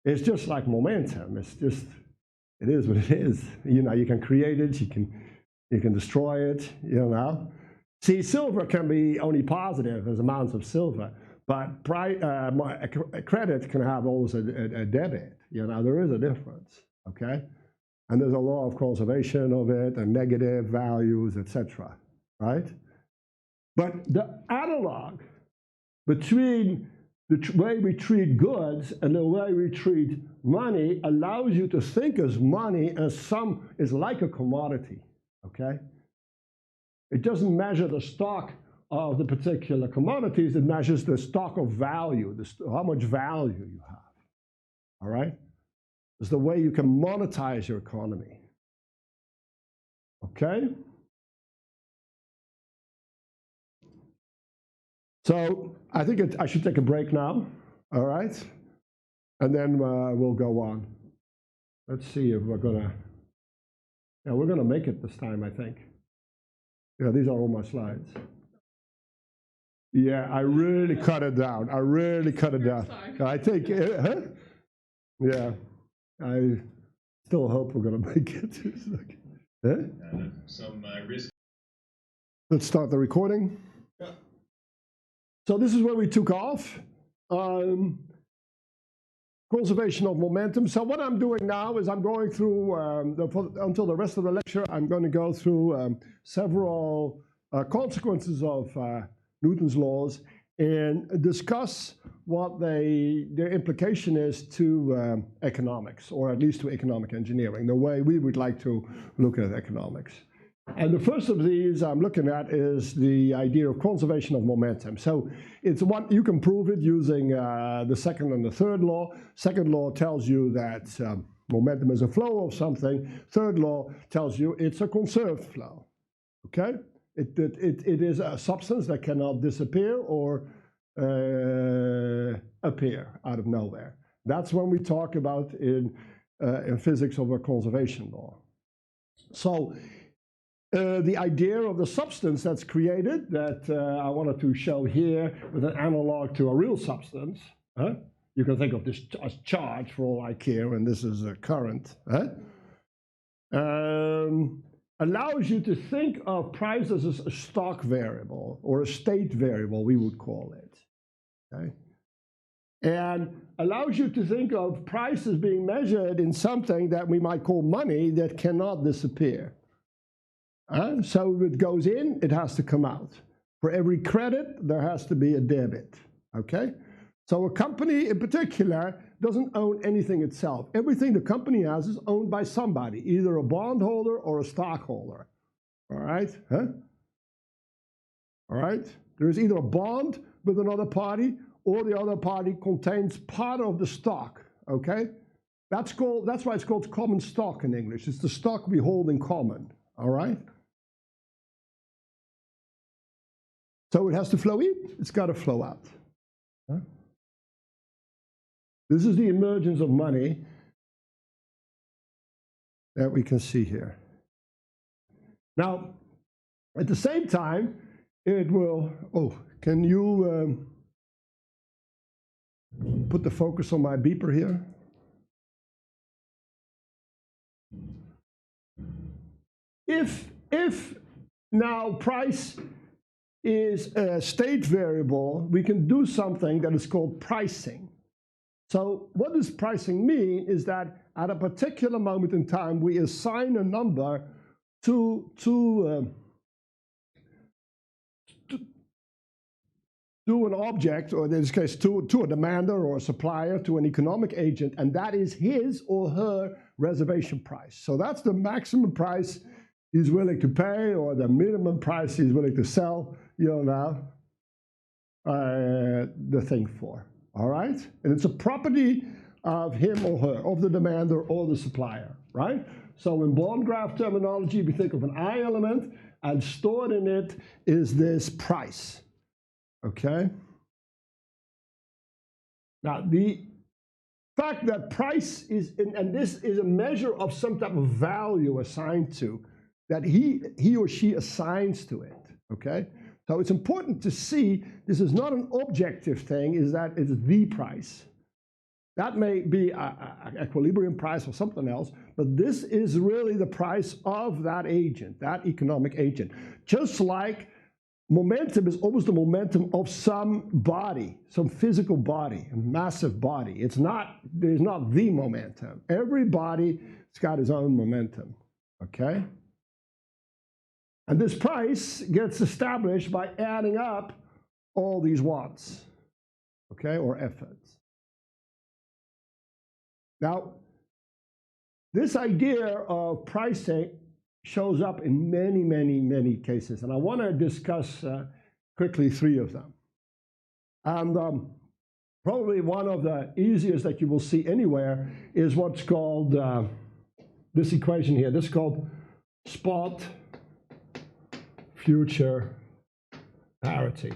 It's just like momentum. It's just, it is what it is. You know, you can create it, you can destroy it, you know. See, silver can be only positive as amounts of silver, but credit can have always a debit. You know, there is a difference, okay? And there's a law of conservation of it, and negative values, etc., right? But the analog between the way we treat goods and the way we treat money allows you to think as money as is like a commodity, okay? It doesn't measure the stock of the particular commodities, it measures the stock of value, how much value you have, all right? It's the way you can monetize your economy, okay? So I think I should take a break now, all right? And then we'll go on. Let's see if we're gonna make it this time, I think. Yeah, these are all my slides. Yeah, I really cut it down. I really cut it down. I think, huh? Yeah, I still hope we're gonna make it. Huh? Some risk. Let's start the recording. Yeah. So this is where we took off. Conservation of momentum. So what I'm doing now is I'm going through, until the rest of the lecture, I'm going to go through several consequences of Newton's laws and discuss what their implication is to economics, or at least to economic engineering, the way we would like to look at economics. And the first of these I'm looking at is the idea of conservation of momentum. So it's one, you can prove it using the second and the third law. Second law tells you that momentum is a flow of something. Third law tells you it's a conserved flow, okay? It is a substance that cannot disappear or appear out of nowhere. That's when we talk about in physics of a conservation law. So the idea of the substance that's created that I wanted to show here with an analog to a real substance. You can think of this as charge for all I care, and this is a current. Allows you to think of price as a stock variable, or a state variable, we would call it. Okay? And allows you to think of price as being measured in something that we might call money that cannot disappear. So if it goes in, it has to come out. For every credit, there has to be a debit, okay? So a company in particular doesn't own anything itself. Everything the company has is owned by somebody, either a bondholder or a stockholder, all right? All right? There is either a bond with another party or the other party contains part of the stock, okay? That's why it's called common stock in English. It's the stock we hold in common, all right? So it has to flow in, it's got to flow out. Huh? This is the emergence of money that we can see here. Now, at the same time, it will, can you put the focus on my beeper here? If now price is a state variable, we can do something that is called pricing. So what does pricing mean is that at a particular moment in time, we assign a number to an object, or in this case to a demander or a supplier, to an economic agent, and that is his or her reservation price. So that's the maximum price he's willing to pay, or the minimum price he's willing to sell, the thing for. All right? And it's a property of him or her, of the demander or the supplier, right? So in bond graph terminology, we think of an I element, and stored in it is this price, okay? Now, the fact that price is, and this is a measure of some type of value assigned to, that he or she assigns to it, okay? So it's important to see this is not an objective thing, is that it's the price. That may be an equilibrium price or something else, but this is really the price of that agent, that economic agent. Just like momentum is always the momentum of some body, some physical body, a massive body. There's not the momentum. Every body's got its own momentum, okay? And this price gets established by adding up all these watts, okay, or efforts. Now, this idea of pricing shows up in many, many, many cases, and I want to discuss quickly 3 of them. And probably one of the easiest that you will see anywhere is what's called this equation here. This is called spot future parity.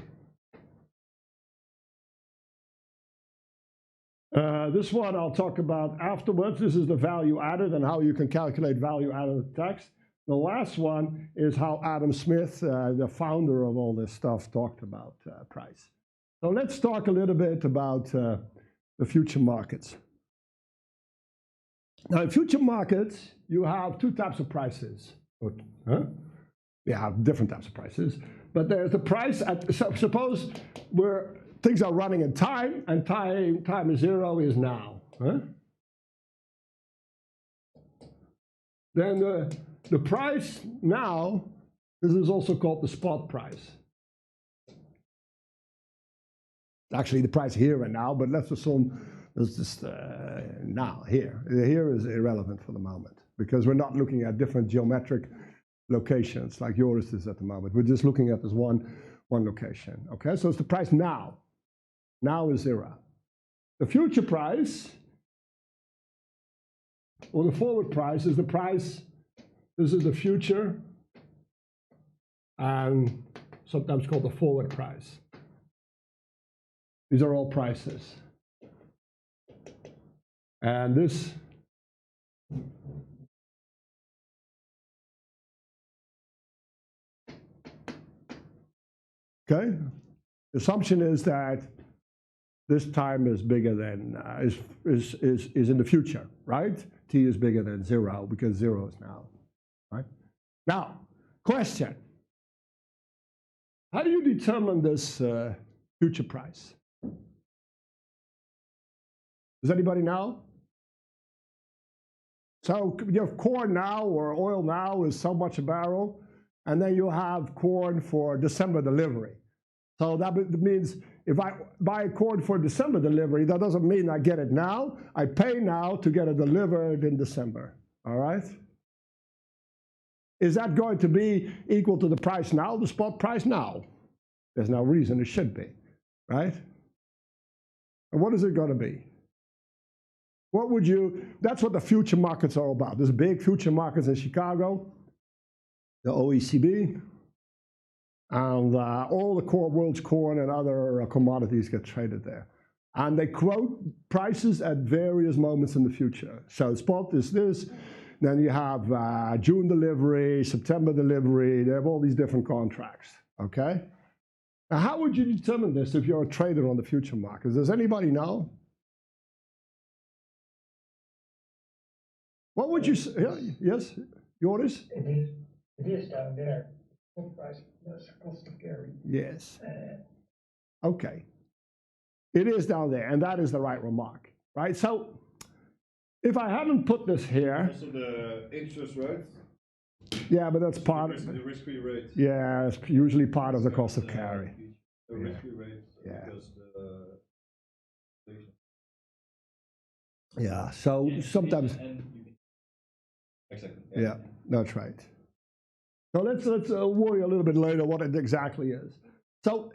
This one I'll talk about afterwards. This is the value added and how you can calculate value added text. The last one is how Adam Smith, the founder of all this stuff, talked about price. So let's talk a little bit about the future markets. Now, in future markets, you have 2 types of prices. You have different types of prices, but there's the price at, suppose things are running in time, and time is 0 is now. Then the price now, this is also called the spot price. Actually, the price here and now, but let's assume it's just now, here. Here is irrelevant for the moment, because we're not looking at different geometric locations like yours is at the moment. We're just looking at this one location, okay? So it's the price now. Now is 0. The future price, or the forward price, is the price, this is the future, and sometimes called the forward price. These are all prices. And this okay? The assumption is that this time is bigger than, is in the future, right? T is bigger than 0 because 0 is now, right? Now, question. How do you determine this future price? Does anybody know? So you have corn now, or oil now is so much a barrel, and then you have corn for December delivery. So that means if I buy corn for December delivery, that doesn't mean I get it now. I pay now to get it delivered in December, all right? Is that going to be equal to the price now, the spot price now? There's no reason it should be, right? And what is it going to be? What would you, that's what the future markets are all about. There's big future markets in Chicago, the OECD, and all the world's corn and other commodities get traded there. And they quote prices at various moments in the future. So spot is this, then you have June delivery, September delivery, they have all these different contracts, okay? Now how would you determine this if you're a trader on the future markets? Does anybody know? What would you say? Yeah, yes, yours? It is down there. Spot price plus cost of carry. Yes. Okay. It is down there, and that is the right remark, right? So if I haven't put this here. Also the interest rate. Yeah, but that's part of the risk-free rate. Yeah, it's usually part of the cost of carry. The risk-free rate. Yeah. Because Yeah, so sometimes. Exactly. Yeah, that's right. So let's worry a little bit later what it exactly is. So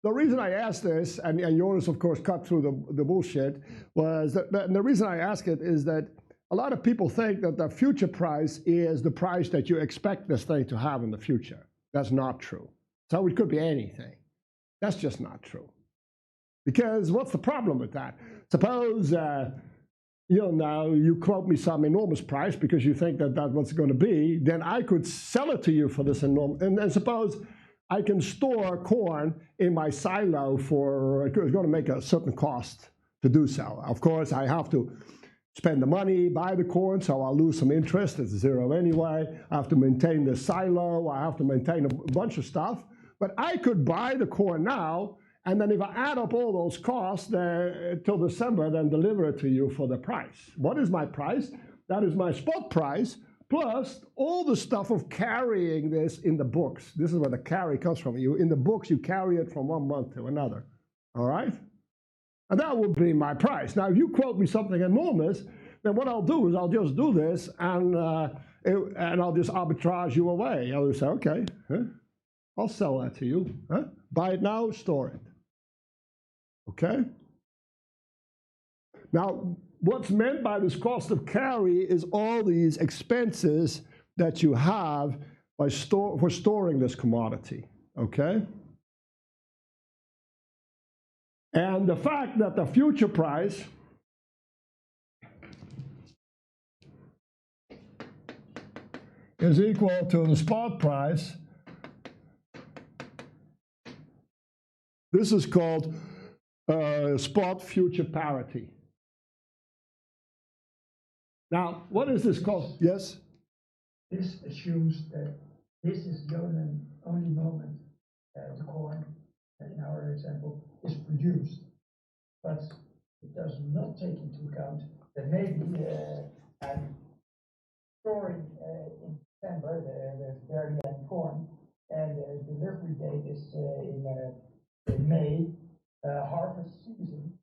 the reason I asked this, and yours of course cut through the bullshit, was that, and the reason I ask it is that a lot of people think that the future price is the price that you expect this thing to have in the future. That's not true. So it could be anything. That's just not true. Because what's the problem with that? Suppose now you quote me some enormous price because you think that that's what's going to be, then I could sell it to you for this enormous, and suppose I can store corn in my silo for, it's going to make a certain cost to do so. Of course, I have to spend the money, buy the corn, so I'll lose some interest, it's zero anyway. I have to maintain the silo, I have to maintain a bunch of stuff, but I could buy the corn now, and then if I add up all those costs till December, then deliver it to you for the price. What is my price? That is my spot price, plus all the stuff of carrying this in the books. This is where the carry comes from. In the books, you carry it from one month to another, all right? And that would be my price. Now, if you quote me something enormous, then what I'll do is I'll just do this, and I'll just arbitrage you away. I'll just say, okay, I'll sell that to you. Buy it now, store it. Okay? Now, what's meant by this cost of carry is all these expenses that you have for storing this commodity, okay? And the fact that the future price is equal to the spot price, this is called spot future parity. Now, what is this called? Yes? This assumes that this is the only moment the corn, in our example, is produced. But it does not take into account that maybe I'm storing in December the very end corn, and the delivery date is in May, harvest season.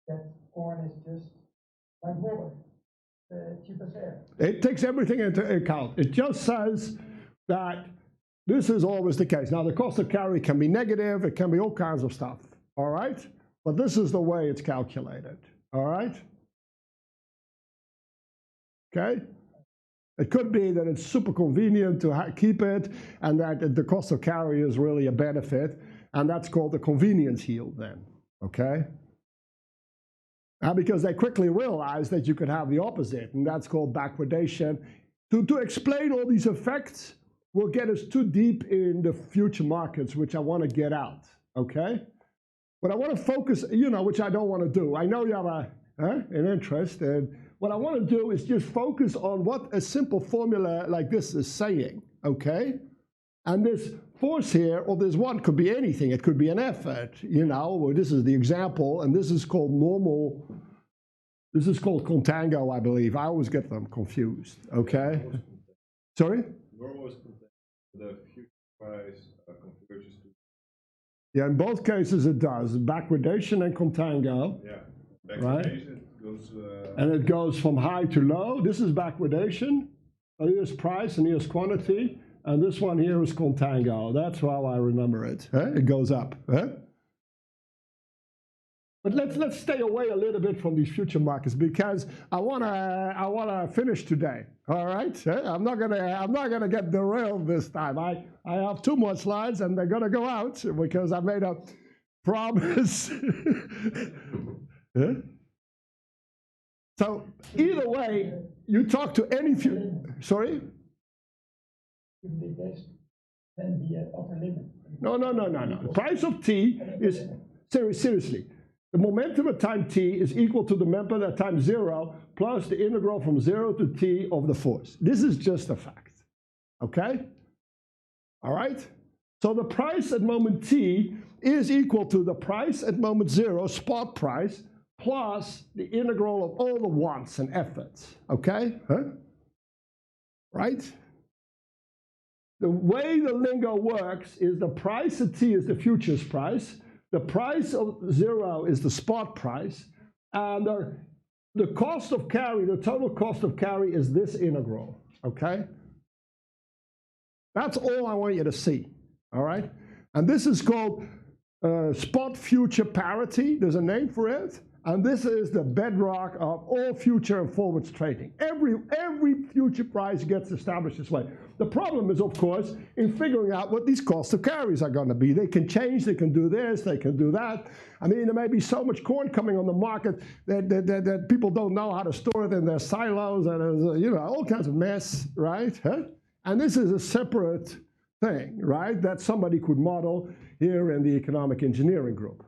That corn is just like water, cheap as air. It takes everything into account. It just says that this is always the case. Now, the cost of carry can be negative, it can be all kinds of stuff, all right? But this is the way it's calculated, all right? Okay? It could be that it's super convenient to keep it, and that the cost of carry is really a benefit, and that's called the convenience yield then, okay? Because they quickly realize that you could have the opposite, and that's called backwardation. To explain all these effects will get us too deep in the future markets, which I want to get out, okay? But I want to focus, which I don't want to do. I know you have an interest, and what I want to do is just focus on what a simple formula like this is saying, okay? And this force here, or this one, could be anything. It could be an effort, where this is the example, and this is called normal. This is called contango, I believe. I always get them confused, okay? Sorry? Normal is the future price converges to. Yeah, in both cases it does. Backwardation and contango. Yeah, right? backwardation goes. And it goes from high to low. This is backwardation. Here's price and here's quantity. And this one here is contango. That's how I remember it. It goes up. But let's stay away a little bit from these future markets because I wanna finish today. All right, I'm not gonna get derailed this time. I have 2 more slides and they're gonna go out because I made a promise. So either way, you talk to any sorry. Then the upper limit. No. The price of t is seriously. The momentum at time t is equal to the momentum at time 0 plus the integral from 0 to t of the force. This is just a fact, okay? All right? So the price at moment t is equal to the price at moment 0, spot price, plus the integral of all the wants and efforts, okay? Right? The way the lingo works is the price at t is the futures price, the price of 0 is the spot price, and the cost of carry, the total cost of carry is this integral, okay? That's all I want you to see, all right? And this is called spot future parity. There's a name for it. And this is the bedrock of all future and forwards trading. Every future price gets established this way. The problem is, of course, in figuring out what these costs of carries are going to be. They can change, they can do this, they can do that. I mean, there may be so much corn coming on the market that people don't know how to store it in their silos, and there's, all kinds of mess, right? And this is a separate thing, right, that somebody could model here in the economic engineering group.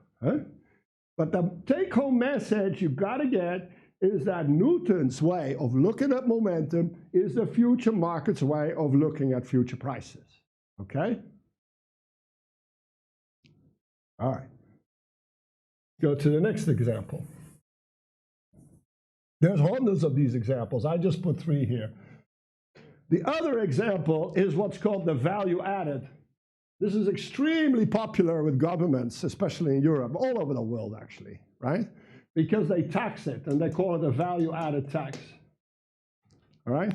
But the take-home message you got to get is that Newton's way of looking at momentum is the future market's way of looking at future prices, okay? All right. Go to the next example. There's hundreds of these examples. I just put 3 here. The other example is what's called the value added. This is extremely popular with governments, especially in Europe, all over the world actually, right? Because they tax it and they call it a value-added tax, all right?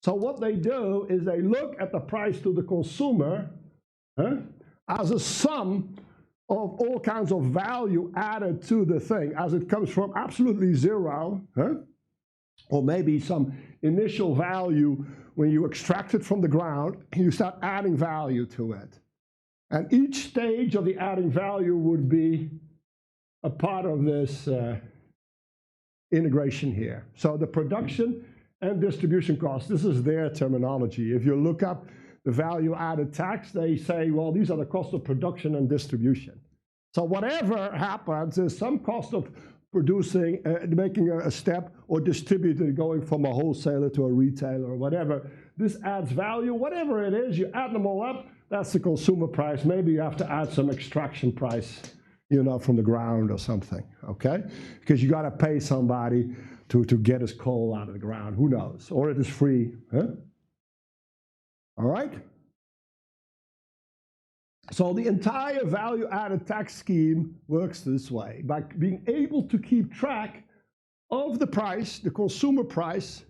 So what they do is they look at the price to the consumer as a sum of all kinds of value added to the thing, as it comes from absolutely 0, or maybe some initial value when you extract it from the ground, you start adding value to it. And each stage of the adding value would be a part of this integration here. So the production and distribution costs, this is their terminology. If you look up the value added tax, they say, well, these are the costs of production and distribution. So whatever happens is some cost of producing, making a step, or distributing, going from a wholesaler to a retailer or whatever. This adds value. Whatever it is, you add them all up. That's the consumer price. Maybe you have to add some extraction price, from the ground or something, okay? Because you got to pay somebody to get his coal out of the ground. Who knows? Or it is free. All right? So the entire value-added tax scheme works this way, by being able to keep track of the price, the consumer price,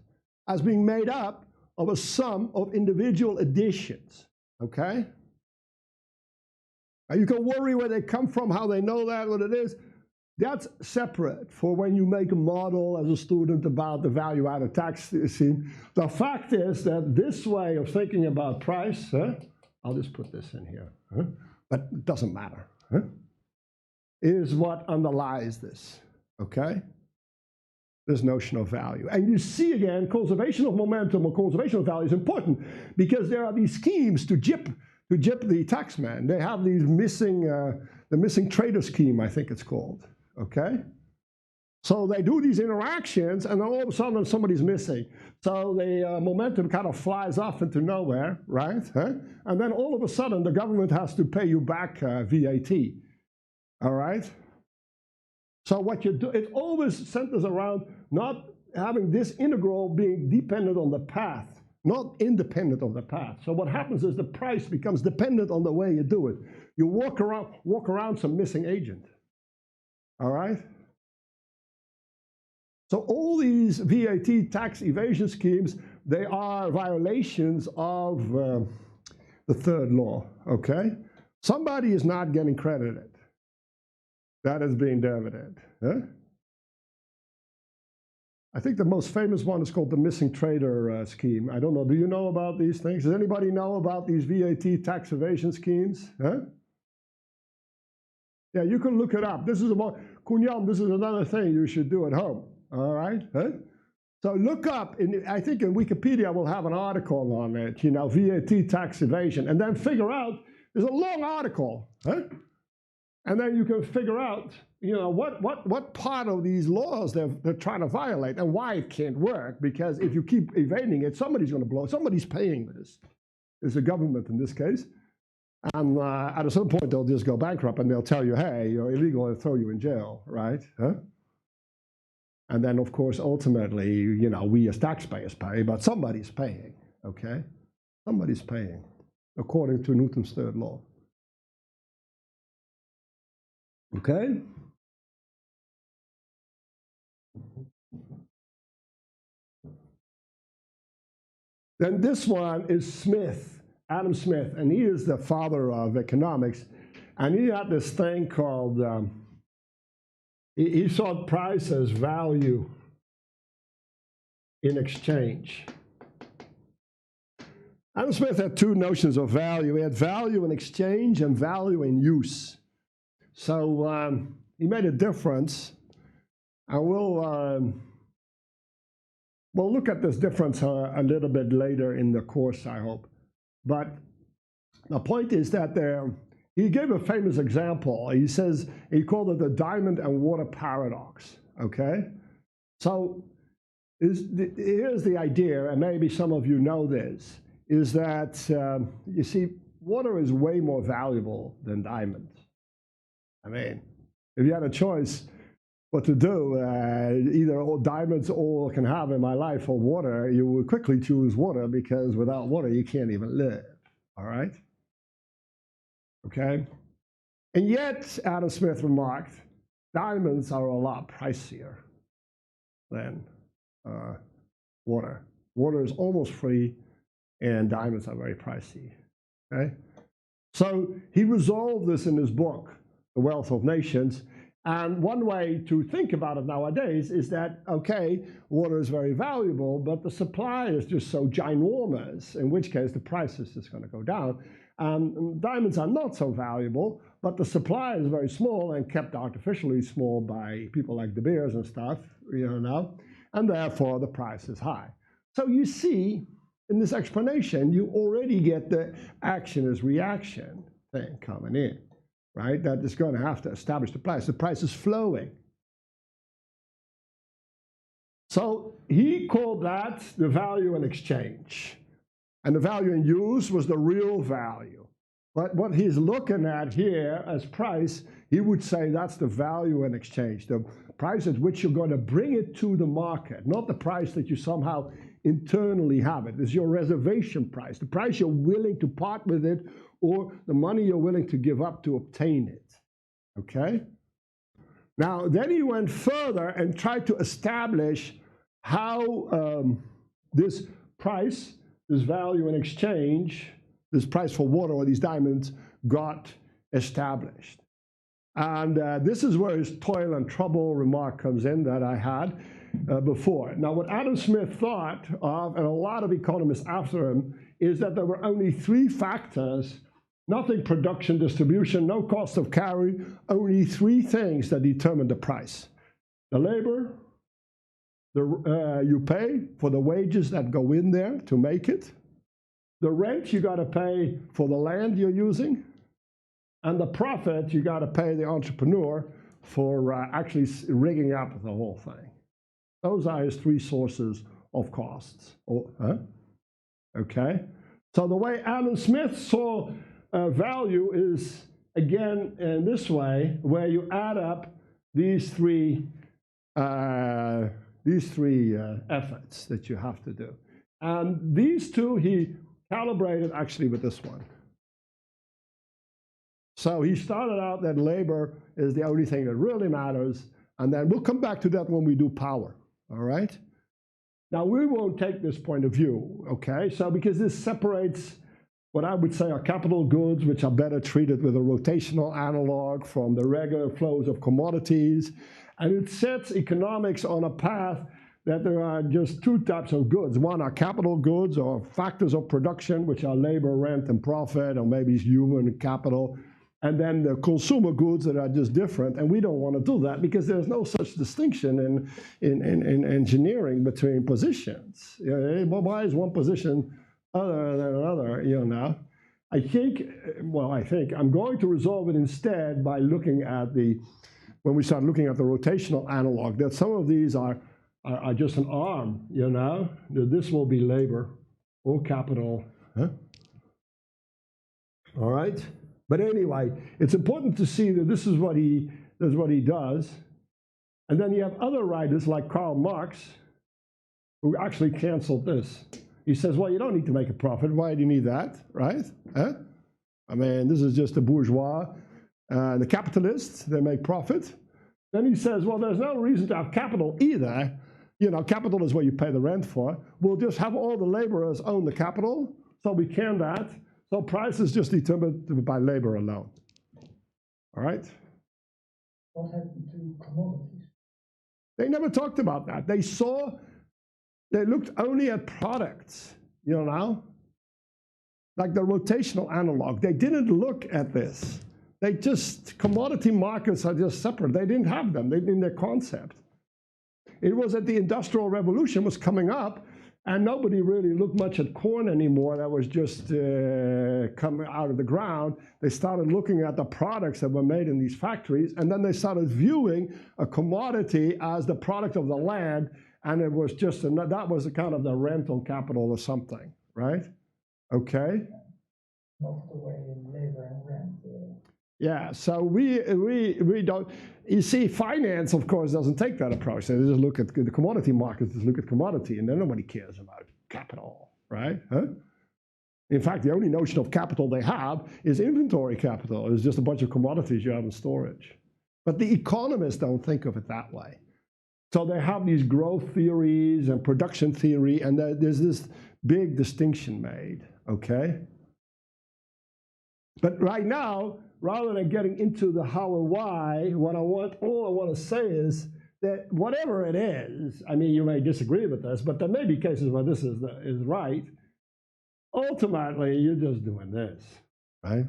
as being made up of a sum of individual additions. Okay? Now you can worry where they come from, how they know that, what it is. That's separate for when you make a model as a student about the value-added tax scheme. The fact is that this way of thinking about price, I'll just put this in here, but it doesn't matter, is what underlies this, okay? This notion of value. And you see again, conservation of momentum or conservation of value is important because there are these schemes to gyp the taxman. They have these missing, the missing trader scheme, I think it's called, okay? So they do these interactions and then all of a sudden somebody's missing. So the momentum kind of flies off into nowhere, right? And then all of a sudden the government has to pay you back VAT, all right? So what you do, it always centers around not having this integral being dependent on the path, not independent of the path. So what happens is the price becomes dependent on the way you do it. You walk around some missing agent, all right? So all these VAT tax evasion schemes, they are violations of the third law, okay? Somebody is not getting credited. That is being debited. Huh? I think the most famous one is called the missing trader scheme. I don't know, do you know about these things? Does anybody know about these VAT tax evasion schemes? Huh? Yeah, you can look it up. This is about, Kunjan, this is another thing you should do at home, all right? Huh? So look up, I think in Wikipedia we'll have an article on it, you know, VAT tax evasion, and then figure out, there's a long article, huh? And then you can figure out, you know, what part of these laws they're trying to violate and why it can't work, because if you keep evading it, somebody's going to blow, somebody's paying this. It's the government in this case. And at a certain point, they'll just go bankrupt and they'll tell you, hey, you're illegal, and throw you in jail, right? Huh? And then, of course, ultimately, you know, we as taxpayers pay, but somebody's paying, okay? Somebody's paying, according to Newton's third law. Okay? Then this one is Smith, Adam Smith, and he is the father of economics. And he had this thing called, he saw price as value in exchange. Adam Smith had two notions of value. He had value in exchange and value in use. So he made a difference, and we'll look at this difference a little bit later in the course, I hope. But the point is that he gave a famous example. He says, he called it the diamond and water paradox, okay? So here's the idea, and maybe some of you know this, is that, you see, water is way more valuable than diamonds. I mean, if you had a choice what to do, either diamonds all can have in my life or water, you would quickly choose water, because without water you can't even live, all right? Okay? And yet, Adam Smith remarked, diamonds are a lot pricier than water. Water is almost free, and diamonds are very pricey, okay? So he resolved this in his book, The Wealth of Nations. And one way to think about it nowadays is that, okay, water is very valuable, but the supply is just so ginormous, in which case the price is just going to go down. Diamonds are not so valuable, but the supply is very small and kept artificially small by people like De Beers and stuff, you know, now, and therefore the price is high. So you see, in this explanation, you already get the action is reaction thing coming in. Right? That is going to have to establish the price. The price is flowing. So he called that the value in exchange. And the value in use was the real value. But what he's looking at here as price, he would say that's the value in exchange, the price at which you're going to bring it to the market, not the price that you somehow internally have it. It's your reservation price, the price you're willing to part with it, or the money you're willing to give up to obtain it, okay? Now, then he went further and tried to establish how this price, this value in exchange, this price for water or these diamonds got established. And this is where his toil and trouble remark comes in that I had before. Now, what Adam Smith thought of, and a lot of economists after him, is that there were only three factors: nothing, production, distribution, no cost of carry, only three things that determine the price. The labor you pay for the wages that go in there to make it, the rent you got to pay for the land you're using, and the profit you got to pay the entrepreneur for actually rigging up the whole thing. Those are his three sources of costs. Okay? So the way Adam Smith saw value is, again, in this way, where you add up these three efforts that you have to do. And these two he calibrated actually with this one. So he started out that labor is the only thing that really matters, and then we'll come back to that when we do power, all right? Now, we won't take this point of view, okay? So because this separates what I would say are capital goods, which are better treated with a rotational analog from the regular flows of commodities. And it sets economics on a path that there are just two types of goods. One are capital goods, or factors of production, which are labor, rent, and profit, or maybe human capital. And then the consumer goods that are just different. And we don't want to do that because there's no such distinction in engineering between positions. Why is one position other than another, you know? I think I'm going to resolve it instead by looking at when we start looking at the rotational analog, that some of these are just an arm, you know? This will be labor or capital, huh? All right? But anyway, it's important to see that this is what he does. And then you have other writers like Karl Marx who actually canceled this. He says, well, you don't need to make a profit. Why do you need that, right? Huh? I mean, this is just the bourgeois, the capitalists, they make profit. Then he says, well, there's no reason to have capital either. You know, capital is what you pay the rent for. We'll just have all the laborers own the capital, so we can that. So price is just determined by labor alone. All right? What happened to commodities? They never talked about that. They looked only at products, you know? Like the rotational analog. They didn't look at this. Commodity markets are just separate. They didn't have them. They didn't in their concept. It was that the Industrial Revolution was coming up, and nobody really looked much at corn anymore. That was just coming out of the ground. They started looking at the products that were made in these factories, and then they started viewing a commodity as the product of the land, and it was just that was a kind of the rental capital or something, right? Okay. Not the way in labor and rent. Yeah, so we don't, you see, finance, of course, doesn't take that approach. They just look at the commodity markets, just look at commodity, and then nobody cares about capital, right? Huh? In fact, the only notion of capital they have is inventory capital. It's just a bunch of commodities you have in storage. But the economists don't think of it that way. So they have these growth theories and production theory, and there's this big distinction made, okay? But right now, rather than getting into the how and why, all I want to say is that whatever it is, I mean, you may disagree with this, but there may be cases where this is right. Ultimately, you're just doing this, right?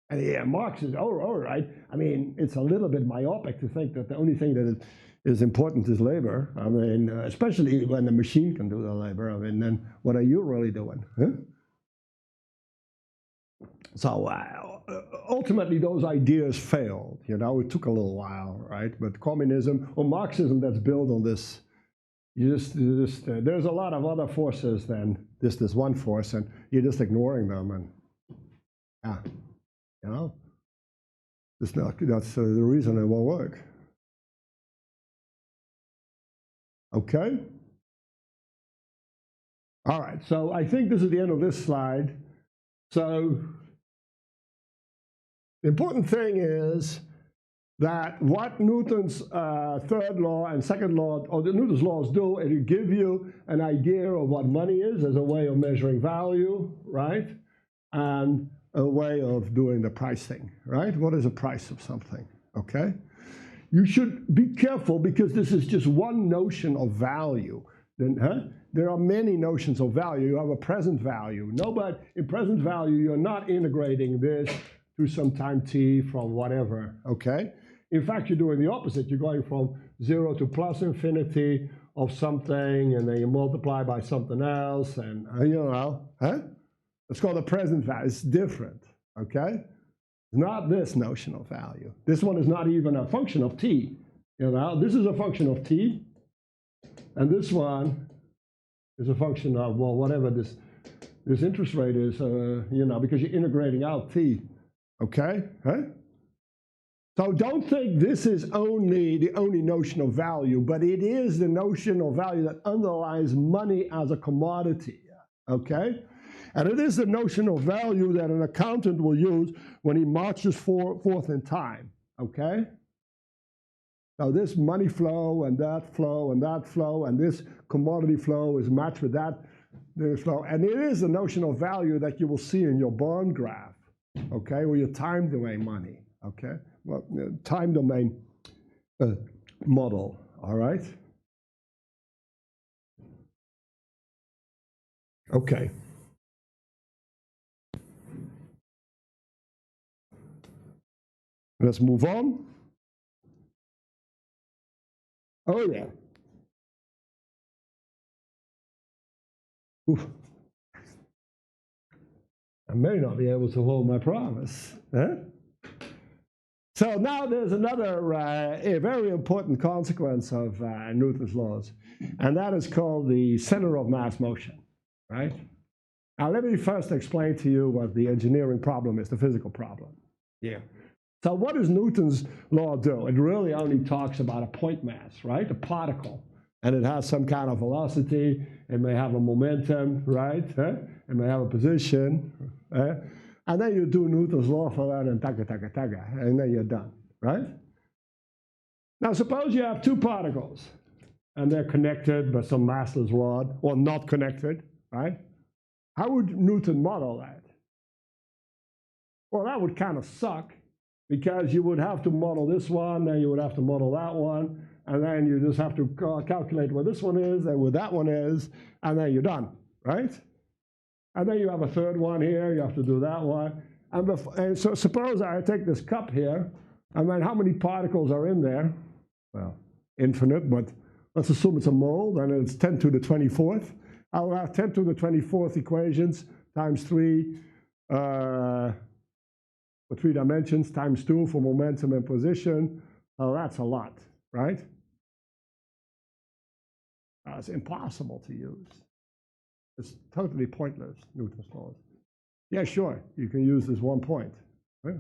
And yeah, Marx is, all right. I mean, it's a little bit myopic to think that the only thing that is important is labor. I mean, especially when the machine can do the labor. I mean, then what are you really doing? Huh? So ultimately, those ideas failed. You know, it took a little while, right? But communism or Marxism that's built on this, there's a lot of other forces than this one force, and you're just ignoring them. And yeah, you know, that's the reason it won't work. Okay. All right. So I think this is the end of this slide. So the important thing is that what Newton's third law and second law, or the Newton's laws do, is give you an idea of what money is as a way of measuring value, right? And a way of doing the pricing, right? What is the price of something, okay? You should be careful because this is just one notion of value. There are many notions of value. You have a present value. No, but in present value, you're not integrating this to some time t from whatever, okay? In fact, you're doing the opposite. You're going from 0 to plus infinity of something, and then you multiply by something else, and you know, huh? It's called a present value. It's different, okay? Not this notion of value. This one is not even a function of t. You know, this is a function of t, and this one is a function of, well, whatever this interest rate is, you know, because you're integrating out t, okay? Huh? So don't think this is the only notion of value, but it is the notion of value that underlies money as a commodity, okay? And it is the notion of value that an accountant will use when he marches forth in time, okay? Now this money flow and that flow and that flow and this commodity flow is matched with that the flow. And it is the notional value that you will see in your bond graph, okay, or your time domain money, okay? Well, time domain model, all right? Okay. Let's move on. Oh, yeah. Oof. I may not be able to hold my promise. Huh? So now there's another a very important consequence of Newton's laws, and that is called the center of mass motion, right? Now let me first explain to you what the engineering problem is, the physical problem. Yeah. So what does Newton's law do? It really only talks about a point mass, right? A particle. And it has some kind of velocity. It may have a momentum, right? It may have a position. And then you do Newton's law for that and taga, taga, taga. And then you're done, right? Now suppose you have two particles. And they're connected by some massless rod, or not connected, right? How would Newton model that? Well, that would kind of suck, because you would have to model this one, then you would have to model that one, and then you just have to calculate where this one is and where that one is, and then you're done, right? And then you have a third one here, you have to do that one. And so suppose I take this cup here, and then how many particles are in there? Well, infinite, but let's assume it's a mole, then it's 10 to the 24th. I'll have 10 to the 24th equations times 3, for 3 dimensions, times 2 for momentum and position. Oh, that's a lot, right? It's impossible to use. It's totally pointless, Newton's laws. Yeah, sure, you can use this one point. Yeah.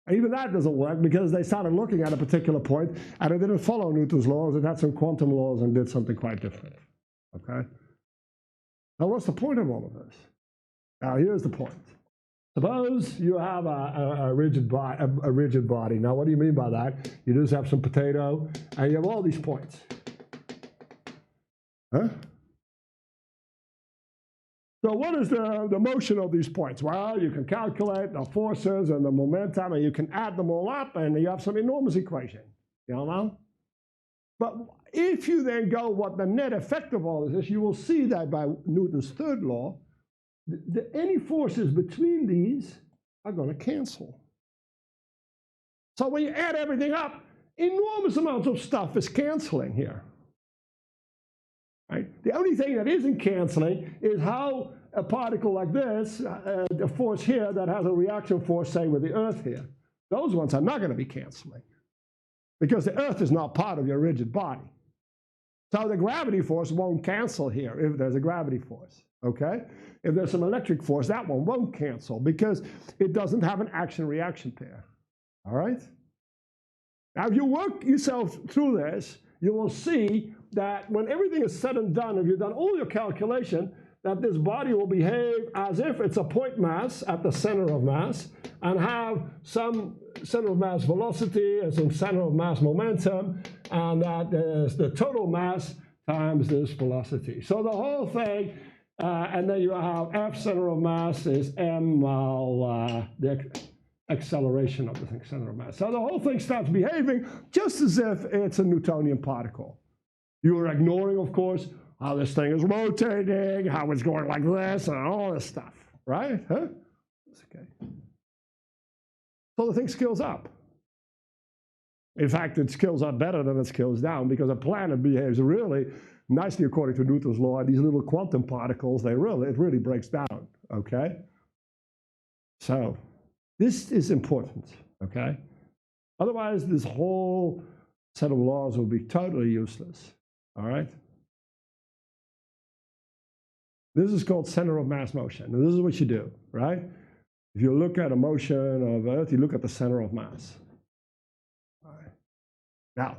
And even that doesn't work, because they started looking at a particular point and it didn't follow Newton's laws. It had some quantum laws and did something quite different. Okay? Now, what's the point of all of this? Now, here's the point. Suppose you have a rigid body. Now, what do you mean by that? You just have some potato, and you have all these points. Huh? So what is the motion of these points? Well, you can calculate the forces and the momentum, and you can add them all up, and you have some enormous equation. You know? But if you then go what the net effect of all this is, you will see that by Newton's third law, any forces between these are going to cancel. So when you add everything up, enormous amounts of stuff is canceling here. Right? The only thing that isn't canceling is how a particle like this, a force here that has a reaction force, say, with the Earth here, those ones are not going to be canceling, because the Earth is not part of your rigid body. So the gravity force won't cancel here if there's a gravity force, okay? If there's some electric force, that one won't cancel, because it doesn't have an action-reaction pair, all right? Now, if you work yourself through this, you will see that when everything is said and done, if you've done all your calculation, that this body will behave as if it's a point mass at the center of mass, and have some center of mass velocity and some center of mass momentum, and that is the total mass times this velocity. So the whole thing, and then you have F center of mass is m the acceleration of the thing, center of mass. So the whole thing starts behaving just as if it's a Newtonian particle. You are ignoring, of course, how this thing is rotating, how it's going like this, and all this stuff, right? Huh? Okay. So the thing scales up. In fact, it scales up better than it scales down, because a planet behaves really nicely according to Newton's law. These little quantum particles, it really breaks down, okay? So this is important, okay? Otherwise, this whole set of laws will be totally useless, all right? This is called center of mass motion, and this is what you do, right? If you look at a motion of Earth, you look at the center of mass. All right. Now,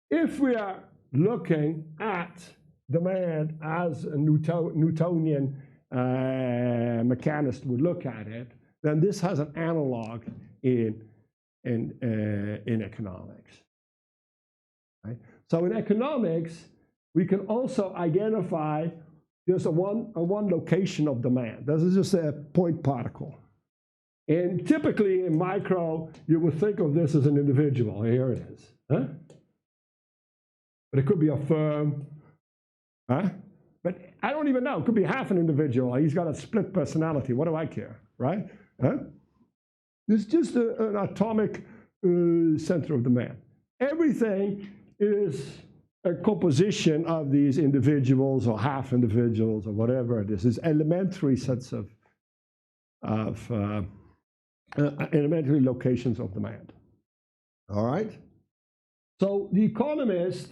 if we are looking at demand as a Newtonian mechanist would look at it, then this has an analog in economics. Right? So in economics, we can also identify just a one location of demand. This is just a point particle. And typically in micro, you would think of this as an individual. Here it is. Huh? But it could be a firm. Huh? But I don't even know. It could be half an individual. He's got a split personality. What do I care, right? Huh? It's just an atomic center of demand. Everything is a composition of these individuals or half individuals or whatever it is. It's elementary sets of elementary locations of demand. All right? So the economists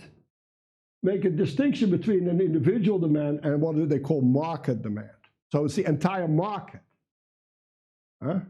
make a distinction between an individual demand and what do they call market demand. So it's the entire market. Huh?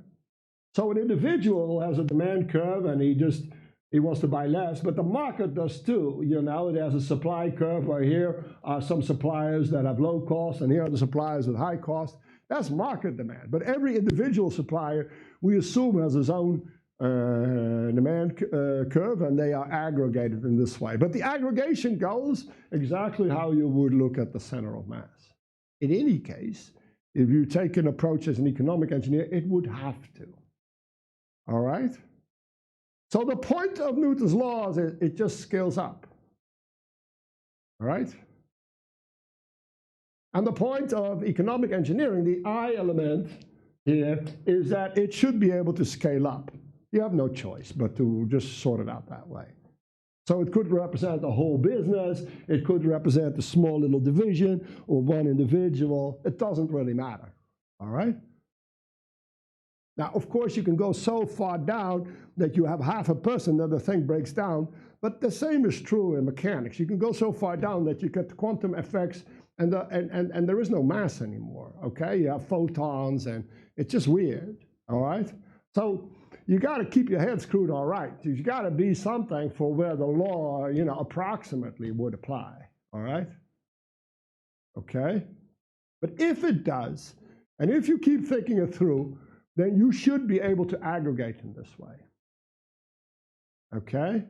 So an individual has a demand curve and he wants to buy less, but the market does too. You know, it has a supply curve where here are some suppliers that have low cost and here are the suppliers with high cost. That's market demand. But every individual supplier, we assume, has his own demand curve, and they are aggregated in this way. But the aggregation goes exactly how you would look at the center of mass. In any case, if you take an approach as an economic engineer, it would have to. All right? So the point of Newton's laws is it just scales up. All right? And the point of economic engineering, the I element here, is that it should be able to scale up. You have no choice but to just sort it out that way. So it could represent a whole business, it could represent a small little division or one individual. It doesn't really matter. All right? Now, of course, you can go so far down that you have half a person that the thing breaks down, but the same is true in mechanics. You can go so far down that you get quantum effects and there is no mass anymore, okay? You have photons and it's just weird, all right? So you got to keep your head screwed all right. There's got to be something for where the law, you know, approximately would apply, all right? Okay? But if it does, and if you keep thinking it through, then you should be able to aggregate in this way. Okay?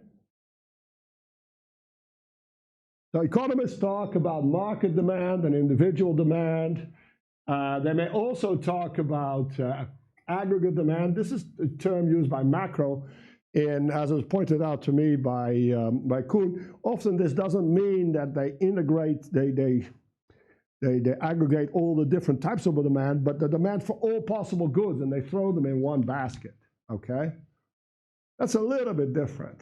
So economists talk about market demand and individual demand. They may also talk about aggregate demand. This is a term used by macro, and as was pointed out to me by Kuhn, often this doesn't mean that they integrate, they aggregate all the different types of demand, but the demand for all possible goods, and they throw them in one basket, okay? That's a little bit different.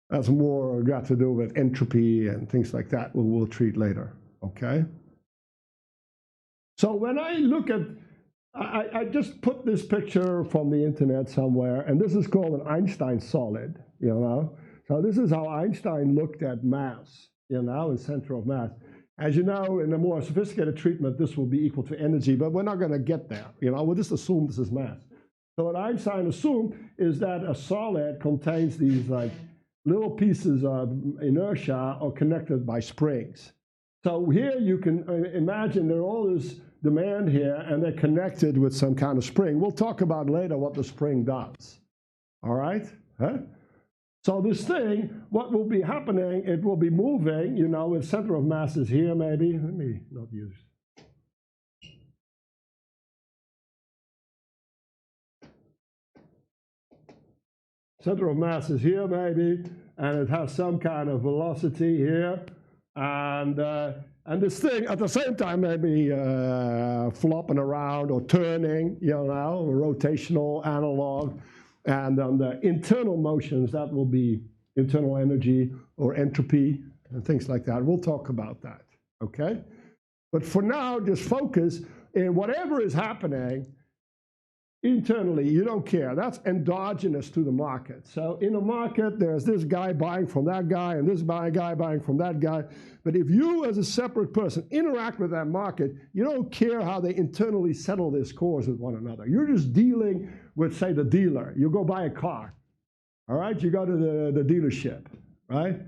That's more got to do with entropy and things like that we'll treat later, okay? So when I look at, I just put this picture from the internet somewhere, and this is called an Einstein solid, you know? So this is how Einstein looked at mass, you know, in center of mass. As you know, in a more sophisticated treatment, this will be equal to energy, but we're not going to get there. You know, we'll just assume this is mass. So what Einstein assumed is that a solid contains these like little pieces of inertia are connected by springs. So here you can imagine there's all this demand here, and they're connected with some kind of spring. We'll talk about later what the spring does. All right? Huh? So this thing, what will be happening, it will be moving, you know, its center of mass is here maybe. Let me not use. Center of mass is here maybe, and it has some kind of velocity here. And this thing at the same time may be flopping around or turning, you know, rotational analog. And on the internal motions, that will be internal energy or entropy and things like that. We'll talk about that, okay? But for now, just focus in whatever is happening internally. You don't care. That's endogenous to the market. So in a market, there's this guy buying from that guy and this guy buying from that guy. But if you as a separate person interact with that market, you don't care how they internally settle their scores with one another. You're just dealing with, say, the dealer. You go buy a car, all right? You go to the dealership, right?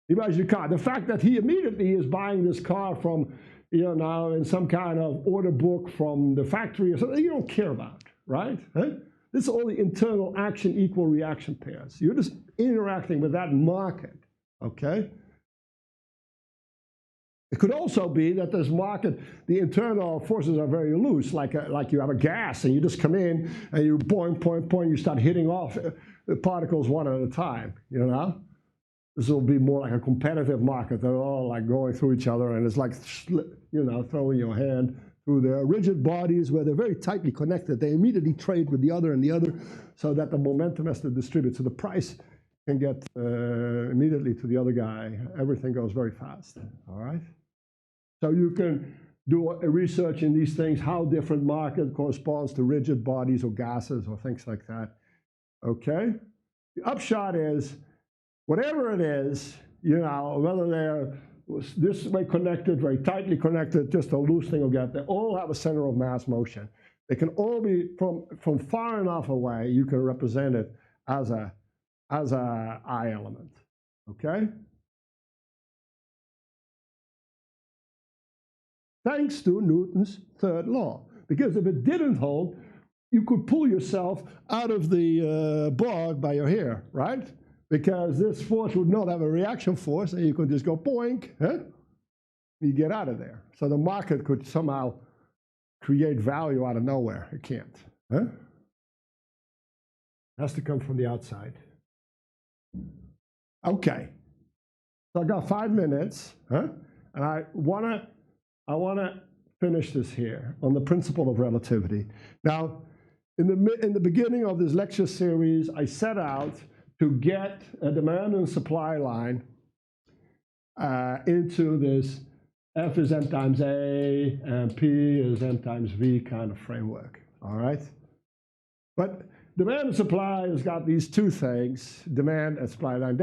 He buys your car. The fact that he immediately is buying this car from, you know, in some kind of order book from the factory or something, you don't care about, right? Huh? This is all the internal action equal reaction pairs. You're just interacting with that market, okay? It could also be that this market, the internal forces are very loose, like you have a gas and you just come in and you point, you start hitting off the particles one at a time, you know? This will be more like a competitive market. They're all like going through each other, and it's like, you know, throwing your hand through their rigid bodies where they're very tightly connected. They immediately trade with the other and the other so that the momentum has to distribute. So the price can get immediately to the other guy. Everything goes very fast, all right? So you can do a research in these things, how different market corresponds to rigid bodies or gases or things like that, okay? The upshot is, whatever it is, you know, whether they're this way connected, very tightly connected, just a loose thing will get, they all have a center of mass motion. They can all be from far enough away, you can represent it as a I element, okay? Thanks to Newton's third law. Because if it didn't hold, you could pull yourself out of the bog by your hair, right? Because this force would not have a reaction force, and you could just go boink, huh? You get out of there. So the market could somehow create value out of nowhere. It can't, huh? It has to come from the outside. Okay. So I got 5 minutes, huh? And I wanna finish this here on the principle of relativity. Now, in the beginning of this lecture series, I set out to get a demand and supply line into this F is M times A and P is M times V kind of framework, all right? But demand and supply has got these two things, demand and supply line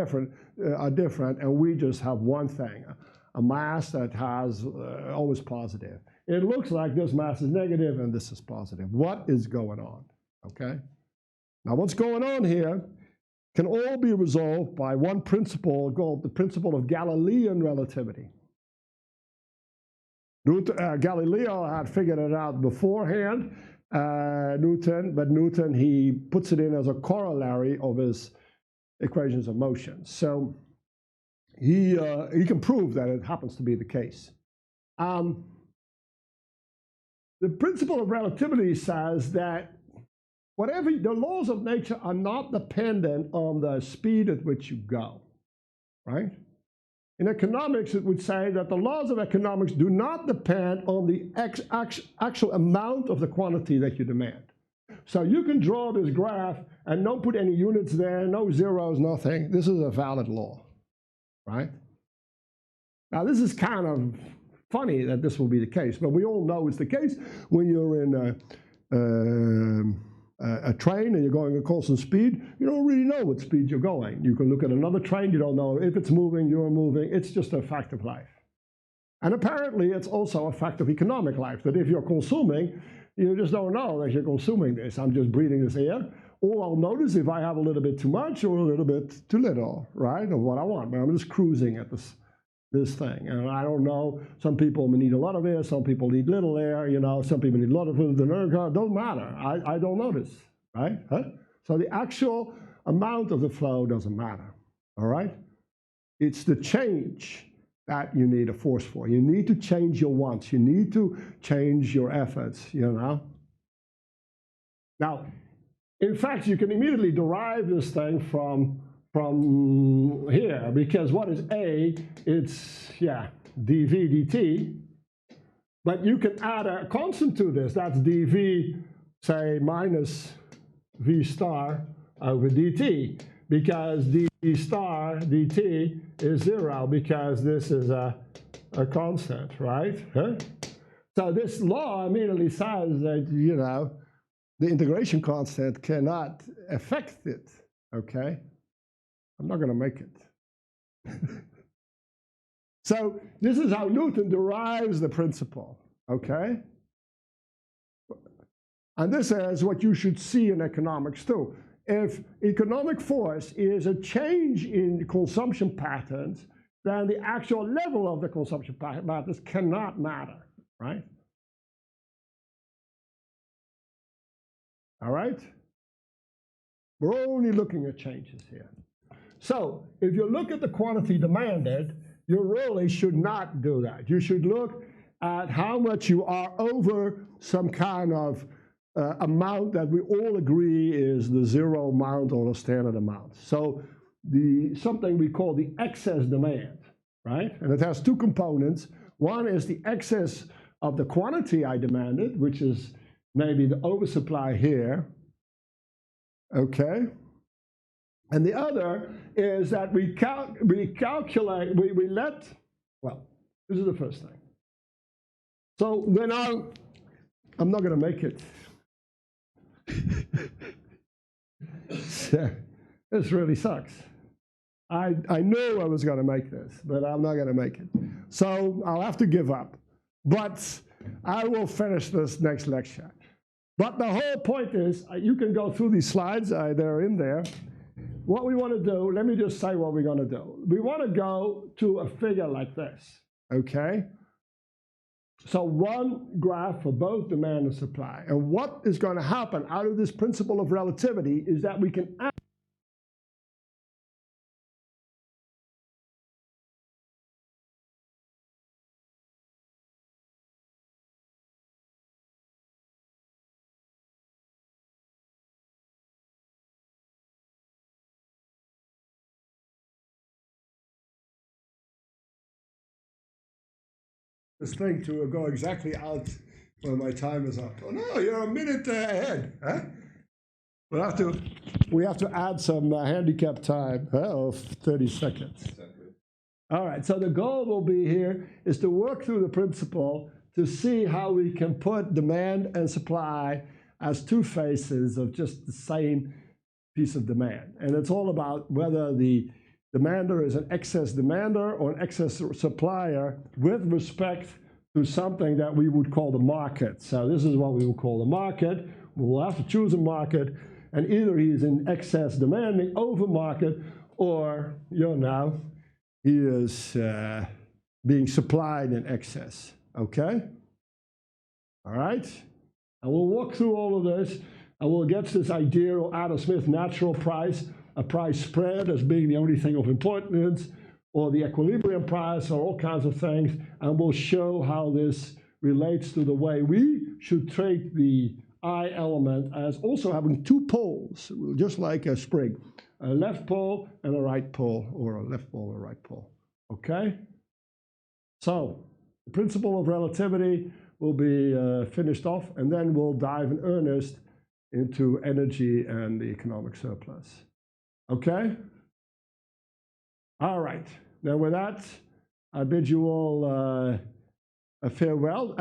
are different, and we just have one thing, a mass that has always positive. It looks like this mass is negative and this is positive. What is going on, okay? Now what's going on here can all be resolved by one principle called the principle of Galilean relativity. Galileo had figured it out beforehand, but Newton, he puts it in as a corollary of his equations of motion. So he can prove that it happens to be the case. The principle of relativity says that the laws of nature are not dependent on the speed at which you go, right? In economics, it would say that the laws of economics do not depend on the actual amount of the quantity that you demand. So you can draw this graph and don't put any units there, no zeros, nothing. This is a valid law, right? Now, this is kind of funny that this will be the case, but we all know it's the case when you're in a train and you're going at constant speed. You don't really know what speed you're going. You can look at another train, you don't know if it's moving, you're moving. It's just a fact of life. And apparently it's also a fact of economic life, that if you're consuming, you just don't know that you're consuming this. I'm just breathing this air. All I'll notice if I have a little bit too much or a little bit too little, right, of what I want. But I'm just cruising at this thing. And I don't know, some people need a lot of air, some people need little air, you know, some people need a lot of fluid in their car. It doesn't matter. I don't notice, right? Huh? So the actual amount of the flow doesn't matter, all right? It's the change that you need a force for. You need to change your wants. You need to change your efforts, you know? Now, in fact, you can immediately derive this thing from here, because what is A? It's, yeah, dV dt, but you can add a constant to this. That's dV, say, minus V star over dt, because dV star dt is 0, because this is a constant, right? Huh? So this law immediately says that, you know, the integration constant cannot affect it, okay? I'm not going to make it. So this is how Newton derives the principle, okay? And this is what you should see in economics too. If economic force is a change in consumption patterns, then the actual level of the consumption patterns cannot matter, right? All right? We're only looking at changes here. So if you look at the quantity demanded, you really should not do that. You should look at how much you are over some kind of amount that we all agree is the zero amount or the standard amount. So something we call the excess demand, right? And it has two components. One is the excess of the quantity I demanded, which is maybe the oversupply here, okay? And the other is that we calculate, we let, well, this is the first thing. So then I'm not going to make it. This really sucks. I knew I was going to make this, but I'm not going to make it. So I'll have to give up. But I will finish this next lecture. But the whole point is, you can go through these slides, they're in there. What we want to do, let me just say what we're going to do. We want to go to a figure like this, okay? So one graph for both demand and supply. And what is going to happen out of this principle of relativity is that we can add this thing to go exactly out when my time is up. Oh no, you're a minute ahead. Huh? We have to add some handicap time of 30 seconds. All right, so the goal will be here is to work through the principle to see how we can put demand and supply as two faces of just the same piece of demand. And it's all about whether the demander is an excess demander or an excess supplier with respect to something that we would call the market. So this is what we will call the market. We'll have to choose a market, and either he is in excess demanding over market, or now he is being supplied in excess. Okay? All right? And we'll walk through all of this, and we'll get to this idea of Adam Smith's natural price, a price spread as being the only thing of importance, or the equilibrium price, or all kinds of things, and we'll show how this relates to the way we should treat the I element as also having two poles, just like a spring, a left pole and a right pole, or a left pole or a right pole. Okay? So, the principle of relativity will be finished off, and then we'll dive in earnest into energy and the economic surplus. Okay? All right. Now with that, I bid you all a farewell.